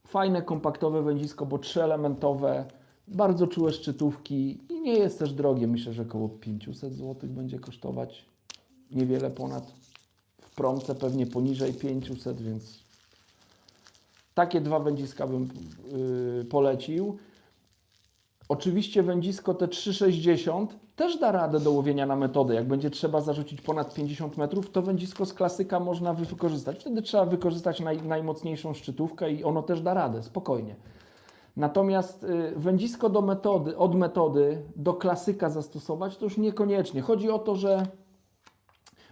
Fajne, kompaktowe wędzisko, bo 3-elementowe, bardzo czułe szczytówki i nie jest też drogie. Myślę, że około 500 zł będzie kosztować, niewiele ponad. W promce pewnie poniżej 500, więc takie dwa wędziska bym polecił. Oczywiście wędzisko te 3,60 też da radę do łowienia na metodę. Jak będzie trzeba zarzucić ponad 50 metrów, to wędzisko z klasyka można wykorzystać. Wtedy trzeba wykorzystać najmocniejszą szczytówkę i ono też da radę, spokojnie. Natomiast wędzisko do metody, od metody do klasyka zastosować, to już niekoniecznie. Chodzi o to, że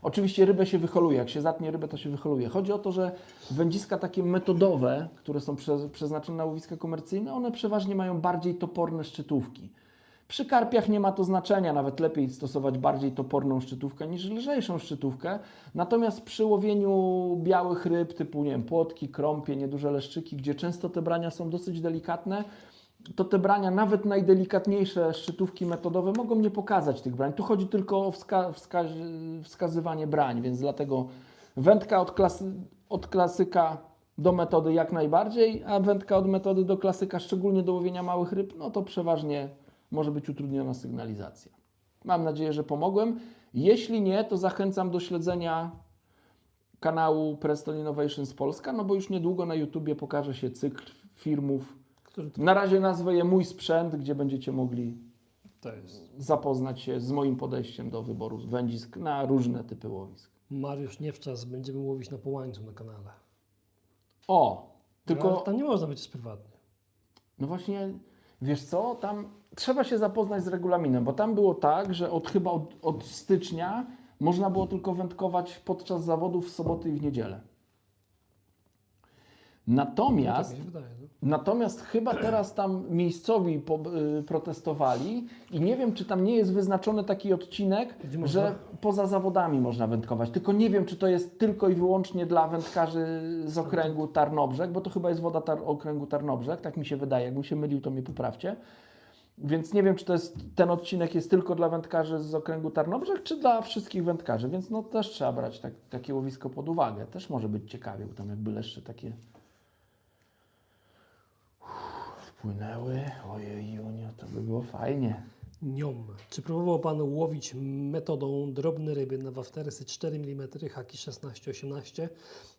oczywiście rybę się wyholuje, jak się zatnie rybę, to się wyholuje. Chodzi o to, że wędziska takie metodowe, które są przeznaczone na łowiska komercyjne, one przeważnie mają bardziej toporne szczytówki. Przy karpiach nie ma to znaczenia, nawet lepiej stosować bardziej toporną szczytówkę niż lżejszą szczytówkę. Natomiast przy łowieniu białych ryb typu, nie wiem, płotki, krąpie, nieduże leszczyki, gdzie często te brania są dosyć delikatne, to te brania, nawet najdelikatniejsze szczytówki metodowe mogą nie pokazać tych brań. Tu chodzi tylko o wskazywanie brań, więc dlatego wędka od klasyka do metody jak najbardziej, a wędka od metody do klasyka, szczególnie do łowienia małych ryb, no to przeważnie może być utrudniona sygnalizacja. Mam nadzieję, że pomogłem. Jeśli nie, to zachęcam do śledzenia kanału Preston Innovations Polska, no bo już niedługo na YouTubie pokaże się cykl filmów. Który Na razie nazwę je Mój Sprzęt, gdzie będziecie mogli to jest? zapoznać się z moim podejściem do wyboru wędzisk na różne typy łowisk. Mariusz Niewczas, będziemy łowić na połańcu na kanale. O, Tylko tylko... tam nie można być prywatnie. No właśnie, wiesz co, tam trzeba się zapoznać z regulaminem, bo tam było tak, że chyba od stycznia można było tylko wędkować podczas zawodów w soboty i w niedzielę. Natomiast, Tak mi się wydaje. No. natomiast chyba teraz tam miejscowi protestowali i nie wiem, czy tam nie jest wyznaczony taki odcinek, Gdzie można? że poza zawodami można wędkować. Tylko nie wiem, czy to jest tylko i wyłącznie dla wędkarzy z okręgu Tarnobrzeg, bo to chyba jest woda okręgu Tarnobrzeg, tak mi się wydaje. Jakbym się mylił, to mnie poprawcie. Więc nie wiem, czy ten odcinek jest tylko dla wędkarzy z okręgu Tarnobrzeg, czy dla wszystkich wędkarzy. Więc no też trzeba brać takie łowisko pod uwagę. Też może być ciekawie, bo tam jakby leszcze takie wpłynęły. Ojej, Junio, to by było fajnie. Niom. Czy próbował Pan łowić metodą drobne ryby na waftersy 4 mm, haki 16-18?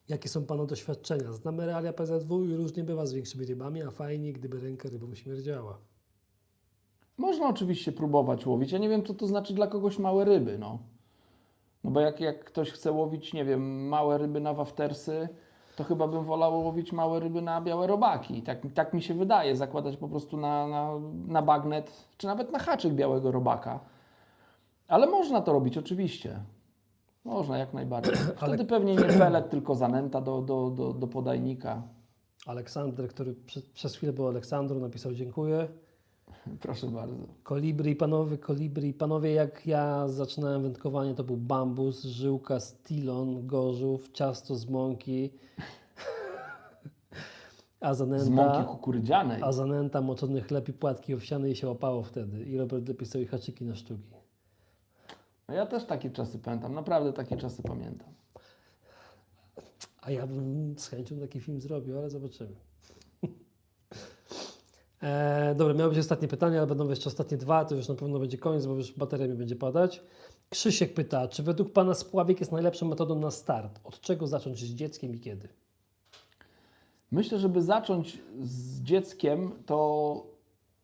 Jakie są Pana doświadczenia? Znamy realia PZW i różnie bywa z większymi rybami, a fajnie, gdyby ręka rybom śmierdziała. Można oczywiście próbować łowić. Ja nie wiem, co to znaczy dla kogoś małe ryby, no. No bo jak ktoś chce łowić, nie wiem, małe ryby na waftersy, to chyba bym wolał łowić małe ryby na białe robaki. Tak mi się wydaje, zakładać po prostu na bagnet, czy nawet na haczyk białego robaka. Ale można to robić, oczywiście. Można, jak najbardziej. Wtedy pewnie nie pelet, tylko zanęta do podajnika. Aleksander, który przez chwilę był Aleksandrą, napisał dziękuję. Proszę bardzo. Kolibri, panowie, jak ja zaczynałem wędkowanie, to był bambus, żyłka, stilon, gorzów, ciasto z mąki, Z mąki kukurydzianej. a zanęta, moczony chleb i płatki owsiane i się łapało wtedy. I Robert lepiej sobie haczyki na sztuki. No ja też takie czasy pamiętam, naprawdę takie czasy pamiętam. A ja bym z chęcią taki film zrobił, ale zobaczymy. Dobra, miało być ostatnie pytanie, ale będą jeszcze ostatnie dwa, to już na pewno będzie koniec, bo już bateria mi będzie padać. Krzysiek pyta, czy według Pana spławik jest najlepszą metodą na start? Od czego zacząć z dzieckiem i kiedy? Myślę, żeby zacząć z dzieckiem, to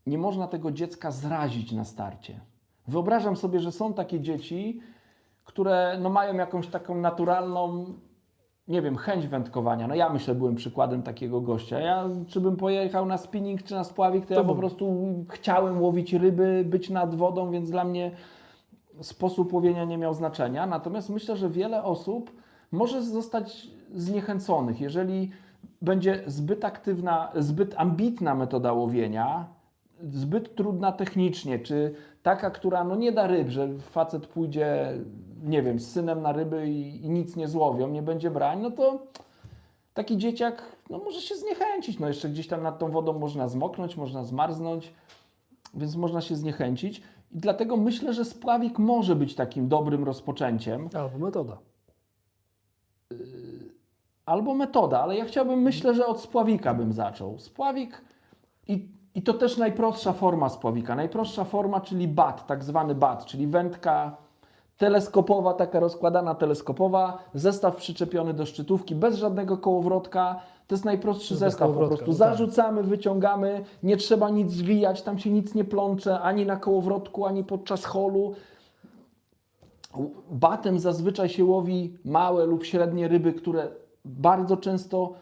nie można tego dziecka zrazić na starcie. Wyobrażam sobie, że są takie dzieci, które no, mają jakąś taką naturalną, nie wiem, chęć wędkowania. No ja myślę, byłem przykładem takiego gościa. Ja, czy bym pojechał na spinning, czy na spławik, to ja po prostu chciałem łowić ryby, być nad wodą, więc dla mnie sposób łowienia nie miał znaczenia. Natomiast myślę, że wiele osób może zostać zniechęconych, jeżeli będzie zbyt ambitna metoda łowienia, zbyt trudna technicznie, czy taka, która no nie da ryb, że facet pójdzie, nie wiem, z synem na ryby i nic nie złowią, nie będzie brań, no to taki dzieciak no, może się zniechęcić. No jeszcze gdzieś tam nad tą wodą można zmoknąć, można zmarznąć, więc można się zniechęcić. I dlatego myślę, że spławik może być takim dobrym rozpoczęciem. Albo metoda. Albo metoda, ale ja myślę, że od spławika bym zaczął. Spławik i to też najprostsza forma spławika. Najprostsza forma, czyli bat, tak zwany bat, czyli wędka teleskopowa, taka rozkładana teleskopowa, zestaw przyczepiony do szczytówki, bez żadnego kołowrotka. To jest najprostszy zestaw, po prostu no zarzucamy, wyciągamy, nie trzeba nic zwijać, tam się nic nie plącze, ani na kołowrotku, ani podczas holu. Batem zazwyczaj się łowi małe lub średnie ryby, które bardzo często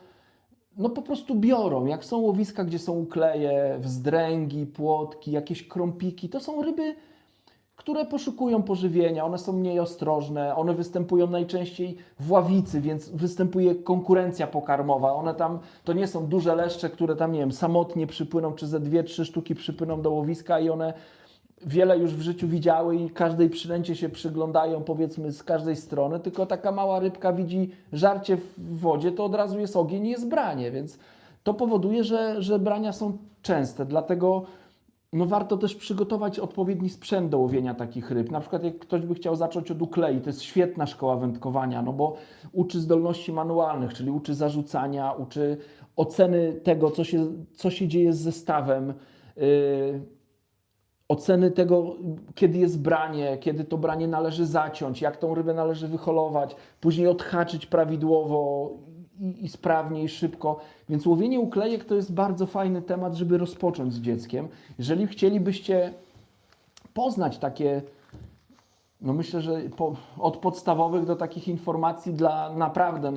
no po prostu biorą. Jak są łowiska, gdzie są ukleje, wzdręgi, płotki, jakieś krąpiki, to są ryby, które poszukują pożywienia, one są mniej ostrożne, one występują najczęściej w ławicy, więc występuje konkurencja pokarmowa. One tam, to nie są duże leszcze, które tam, nie wiem, samotnie przypłyną, czy ze 2-3 sztuki przypłyną do łowiska i one wiele już w życiu widziały i każdej przynęcie się przyglądają, powiedzmy, z każdej strony, tylko taka mała rybka widzi żarcie w wodzie, to od razu jest ogień i jest branie, więc to powoduje, że brania są częste, dlatego no warto też przygotować odpowiedni sprzęt do łowienia takich ryb. Na przykład jak ktoś by chciał zacząć od uklei, to jest świetna szkoła wędkowania, no bo uczy zdolności manualnych, czyli uczy zarzucania, uczy oceny tego, co się dzieje z zestawem, oceny tego, kiedy jest branie, kiedy to branie należy zaciąć, jak tą rybę należy wyholować, później odhaczyć prawidłowo i sprawnie i szybko. Więc łowienie uklejek to jest bardzo fajny temat, żeby rozpocząć z dzieckiem. Jeżeli chcielibyście poznać takie, no myślę, że od podstawowych do takich informacji dla naprawdę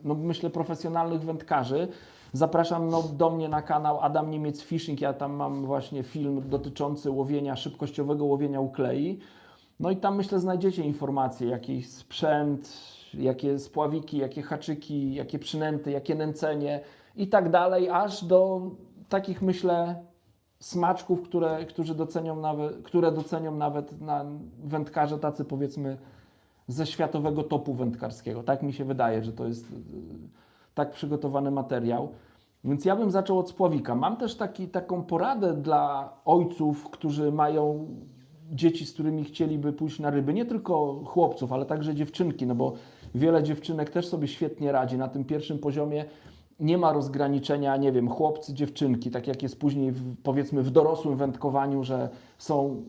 no myślę profesjonalnych wędkarzy, zapraszam do mnie na kanał Adam Niemiec Fishing. Ja tam mam właśnie film dotyczący szybkościowego łowienia uklei. No i tam myślę znajdziecie informacje, jaki sprzęt, jakie spławiki, jakie haczyki, jakie przynęty, jakie nęcenie i tak dalej, aż do takich myślę smaczków, które docenią nawet wędkarze tacy powiedzmy ze światowego topu wędkarskiego. Tak mi się wydaje, że to jest tak przygotowany materiał. Więc ja bym zaczął od spławika. Mam też taką poradę dla ojców, którzy mają dzieci, z którymi chcieliby pójść na ryby. Nie tylko chłopców, ale także dziewczynki, no bo wiele dziewczynek też sobie świetnie radzi. Na tym pierwszym poziomie nie ma rozgraniczenia, nie wiem, chłopcy, dziewczynki, tak jak jest później powiedzmy w dorosłym wędkowaniu, że są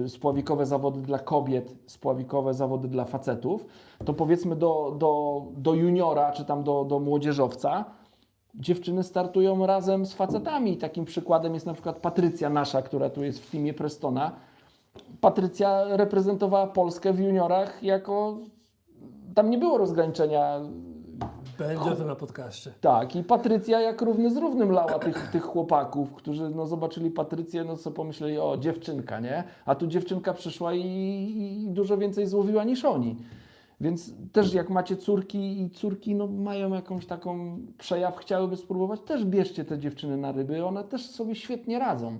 spławikowe zawody dla kobiet, spławikowe zawody dla facetów, to powiedzmy do juniora, czy tam do młodzieżowca, dziewczyny startują razem z facetami. Takim przykładem jest na przykład Patrycja nasza, która tu jest w teamie Prestona. Patrycja reprezentowała Polskę w juniorach tam nie było rozgraniczenia. Będzie to na podcaście. Tak, i Patrycja jak równy z równym lała tych chłopaków, którzy zobaczyli Patrycję, co pomyśleli, o dziewczynka, nie? A tu dziewczynka przyszła i dużo więcej złowiła niż oni. Więc też jak macie córki i córki mają jakąś taką przejaw, chciałyby spróbować, też bierzcie te dziewczyny na ryby, one też sobie świetnie radzą.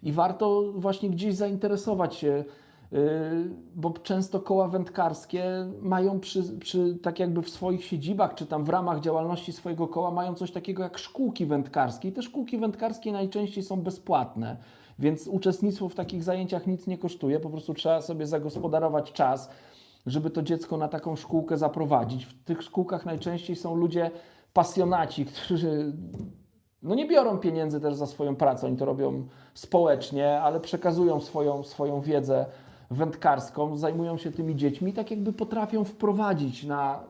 I warto właśnie gdzieś zainteresować się, bo często koła wędkarskie mają tak jakby w swoich siedzibach, czy tam w ramach działalności swojego koła mają coś takiego jak szkółki wędkarskie. I te szkółki wędkarskie najczęściej są bezpłatne, więc uczestnictwo w takich zajęciach nic nie kosztuje, po prostu trzeba sobie zagospodarować czas, żeby to dziecko na taką szkółkę zaprowadzić. W tych szkółkach najczęściej są ludzie pasjonaci, którzy nie biorą pieniędzy też za swoją pracę, oni to robią społecznie, ale przekazują swoją wiedzę wędkarską, zajmują się tymi dziećmi i tak jakby potrafią wprowadzić na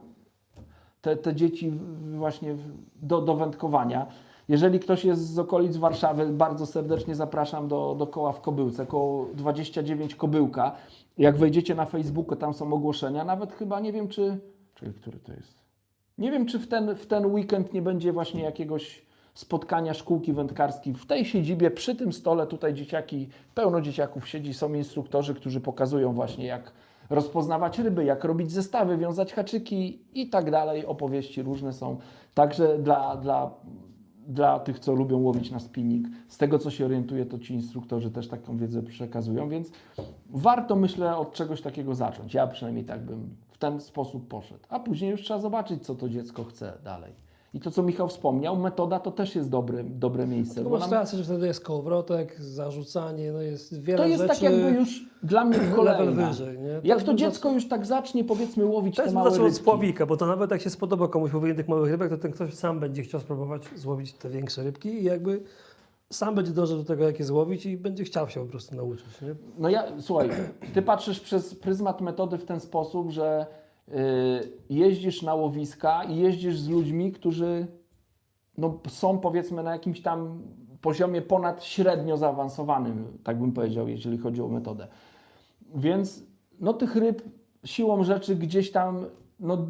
te dzieci właśnie do wędkowania. Jeżeli ktoś jest z okolic Warszawy, bardzo serdecznie zapraszam do koła w Kobyłce, koło 29 Kobyłka. Jak wejdziecie na Facebooku, tam są ogłoszenia, nawet chyba nie wiem, który to jest. Nie wiem, czy w ten weekend nie będzie właśnie jakiegoś spotkania szkółki wędkarskiej w tej siedzibie, przy tym stole tutaj pełno dzieciaków siedzi, są instruktorzy, którzy pokazują właśnie jak rozpoznawać ryby, jak robić zestawy, wiązać haczyki i tak dalej. Opowieści różne są. Także dla tych, co lubią łowić na spinning. Z tego, co się orientuję, to ci instruktorzy też taką wiedzę przekazują, więc warto, myślę, od czegoś takiego zacząć. Ja przynajmniej tak bym w ten sposób poszedł. A później już trzeba zobaczyć, co to dziecko chce dalej. I to, co Michał wspomniał, metoda to też jest dobre miejsce. Tylko masz rację, że wtedy jest kołowrotek, zarzucanie, jest wiele rzeczy. To jest tak jakby już dla mnie kolejna. Wyżej, nie? Jak to dziecko już tak zacznie, powiedzmy, łowić te małe rybki. rybki. Od spławika, bo to nawet jak się spodoba komuś łowienie tych małych rybek, to ten ktoś sam będzie chciał spróbować złowić te większe rybki i jakby sam będzie dążył do tego, jak je złowić i będzie chciał się po prostu nauczyć. Nie? Słuchaj, ty patrzysz przez pryzmat metody w ten sposób, że jeździsz na łowiska i jeździsz z ludźmi, którzy są powiedzmy na jakimś tam poziomie ponad średnio zaawansowanym, tak bym powiedział, jeżeli chodzi o metodę. Więc tych ryb siłą rzeczy gdzieś tam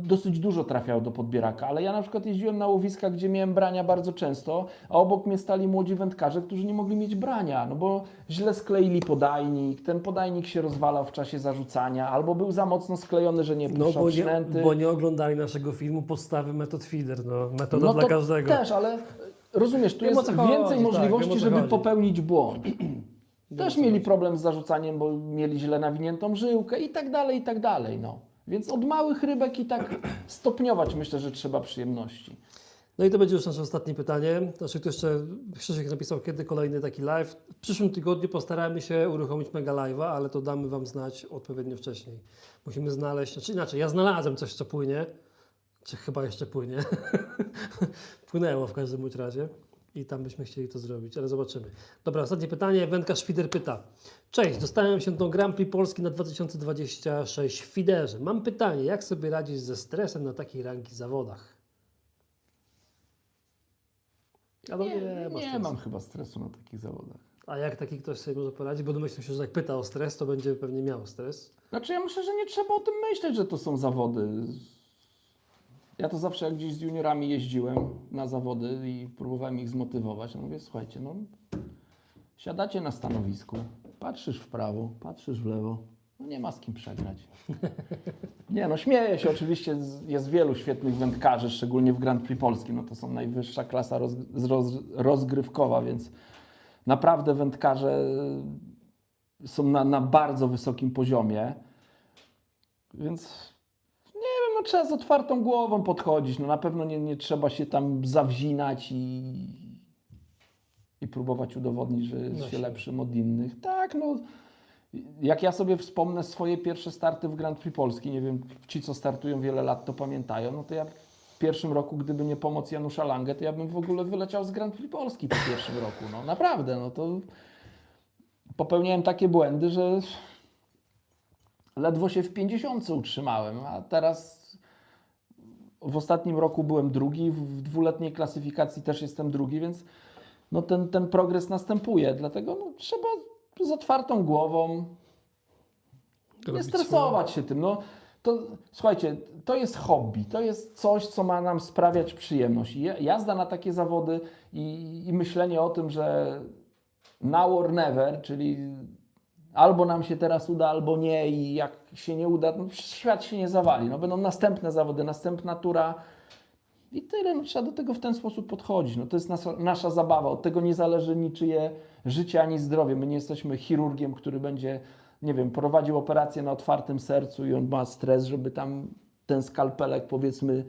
dosyć dużo trafiało do podbieraka, ale ja na przykład jeździłem na łowiska, gdzie miałem brania bardzo często, a obok mnie stali młodzi wędkarze, którzy nie mogli mieć brania, bo źle skleili podajnik, ten podajnik się rozwalał w czasie zarzucania, albo był za mocno sklejony, że nie puszczał przynęty. Bo nie oglądali naszego filmu Podstawy metod feeder, metoda dla każdego. Też, ale rozumiesz, tu jest więcej możliwości, żeby popełnić błąd. Też mieli problem z zarzucaniem, bo mieli źle nawiniętą żyłkę i tak dalej. Więc od małych rybek i tak stopniować myślę, że trzeba przyjemności. No i to będzie już nasze ostatnie pytanie. Znaczy, tu jeszcze Krzysiek napisał, kiedy kolejny taki live. W przyszłym tygodniu postaramy się uruchomić mega live'a, ale to damy Wam znać odpowiednio wcześniej. Musimy znaleźć, znaczy inaczej, ja znalazłem coś, co płynie, czy chyba jeszcze płynie. Płynęło w każdym razie. I tam byśmy chcieli to zrobić, ale zobaczymy. Dobra, ostatnie pytanie. Wędkarz Fider pyta. Cześć, dostałem się do Grand Prix Polski na 2026 w Fiderze. Mam pytanie, jak sobie radzisz ze stresem na takiej rangi zawodach? Ja Nie mam chyba stresu na takich zawodach. A jak taki ktoś sobie może poradzić? Bo domyślam się, że jak pyta o stres, to będzie pewnie miał stres. Znaczy ja myślę, że nie trzeba o tym myśleć, że to są zawody. Ja to zawsze jak gdzieś z juniorami jeździłem na zawody i próbowałem ich zmotywować. No mówię, słuchajcie, no siadacie na stanowisku, patrzysz w prawo, patrzysz w lewo, no nie ma z kim przegrać. Nie no, śmieję się, oczywiście jest wielu świetnych wędkarzy, szczególnie w Grand Prix Polskim, no to są najwyższa klasa rozgrywkowa, więc naprawdę wędkarze są na bardzo wysokim poziomie, więc nie wiem, no trzeba z otwartą głową podchodzić, no na pewno nie trzeba się tam zawzinać i próbować udowodnić, że jest się lepszym od innych. Tak, no jak ja sobie wspomnę swoje pierwsze starty w Grand Prix Polski, nie wiem, ci co startują wiele lat to pamiętają, no to ja w pierwszym roku, gdyby nie pomoc Janusza Lange, to ja bym w ogóle wyleciał z Grand Prix Polski po pierwszym roku, no naprawdę, no to popełniałem takie błędy, że ledwo się w 50 utrzymałem, a teraz w ostatnim roku byłem drugi, w dwuletniej klasyfikacji też jestem drugi, więc no ten progres następuje, dlatego no, trzeba z otwartą głową nie stresować się tym. No, to, słuchajcie, to jest hobby, to jest coś, co ma nam sprawiać przyjemność. I jazda na takie zawody i myślenie o tym, że now or never, czyli albo nam się teraz uda, albo nie i jak się nie uda, no świat się nie zawali. No, będą następne zawody, następna tura i tyle. No, trzeba do tego w ten sposób podchodzić. No, to jest nasza zabawa. Od tego nie zależy niczyje życie ani zdrowie. My nie jesteśmy chirurgiem, który będzie, nie wiem, prowadził operację na otwartym sercu i on ma stres, żeby tam ten skalpelek, powiedzmy,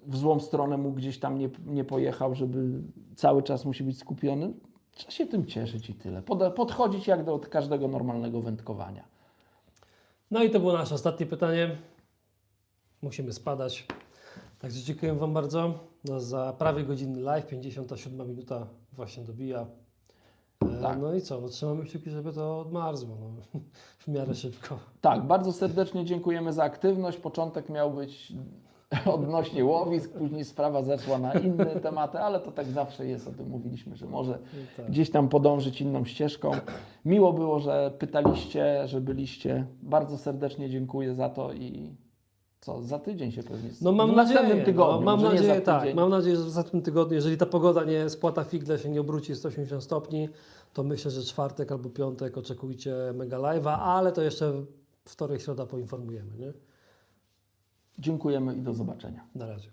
w złą stronę mu gdzieś tam nie pojechał, żeby cały czas musi być skupiony. Trzeba się tym cieszyć i tyle. Podchodzić jak do każdego normalnego wędkowania. No i to było nasze ostatnie pytanie. Musimy spadać. Także dziękuję Wam bardzo za prawie godzinny live. 57 minuta właśnie dobija. Tak. No i co? No, trzymamy kciuki, żeby to odmarzło no, w miarę szybko. Tak, bardzo serdecznie dziękujemy za aktywność. Początek miał być odnośnie łowisk, później sprawa zeszła na inne tematy, ale to tak zawsze jest, o tym mówiliśmy, że może Tak. gdzieś tam podążyć inną ścieżką. Miło było, że pytaliście, że byliście. Bardzo serdecznie dziękuję za to i co, za tydzień się pewnie No mam w nadzieję, następnym tygodniu, mam może nie za nadzieję, tak. tydzień. Mam nadzieję, że w następnym tygodniu, jeżeli ta pogoda nie spłata figle, się nie obróci 180 stopni, to myślę, że czwartek albo piątek oczekujcie mega live'a, ale to jeszcze wtorek, środa poinformujemy, nie? Dziękujemy i do zobaczenia. Na razie.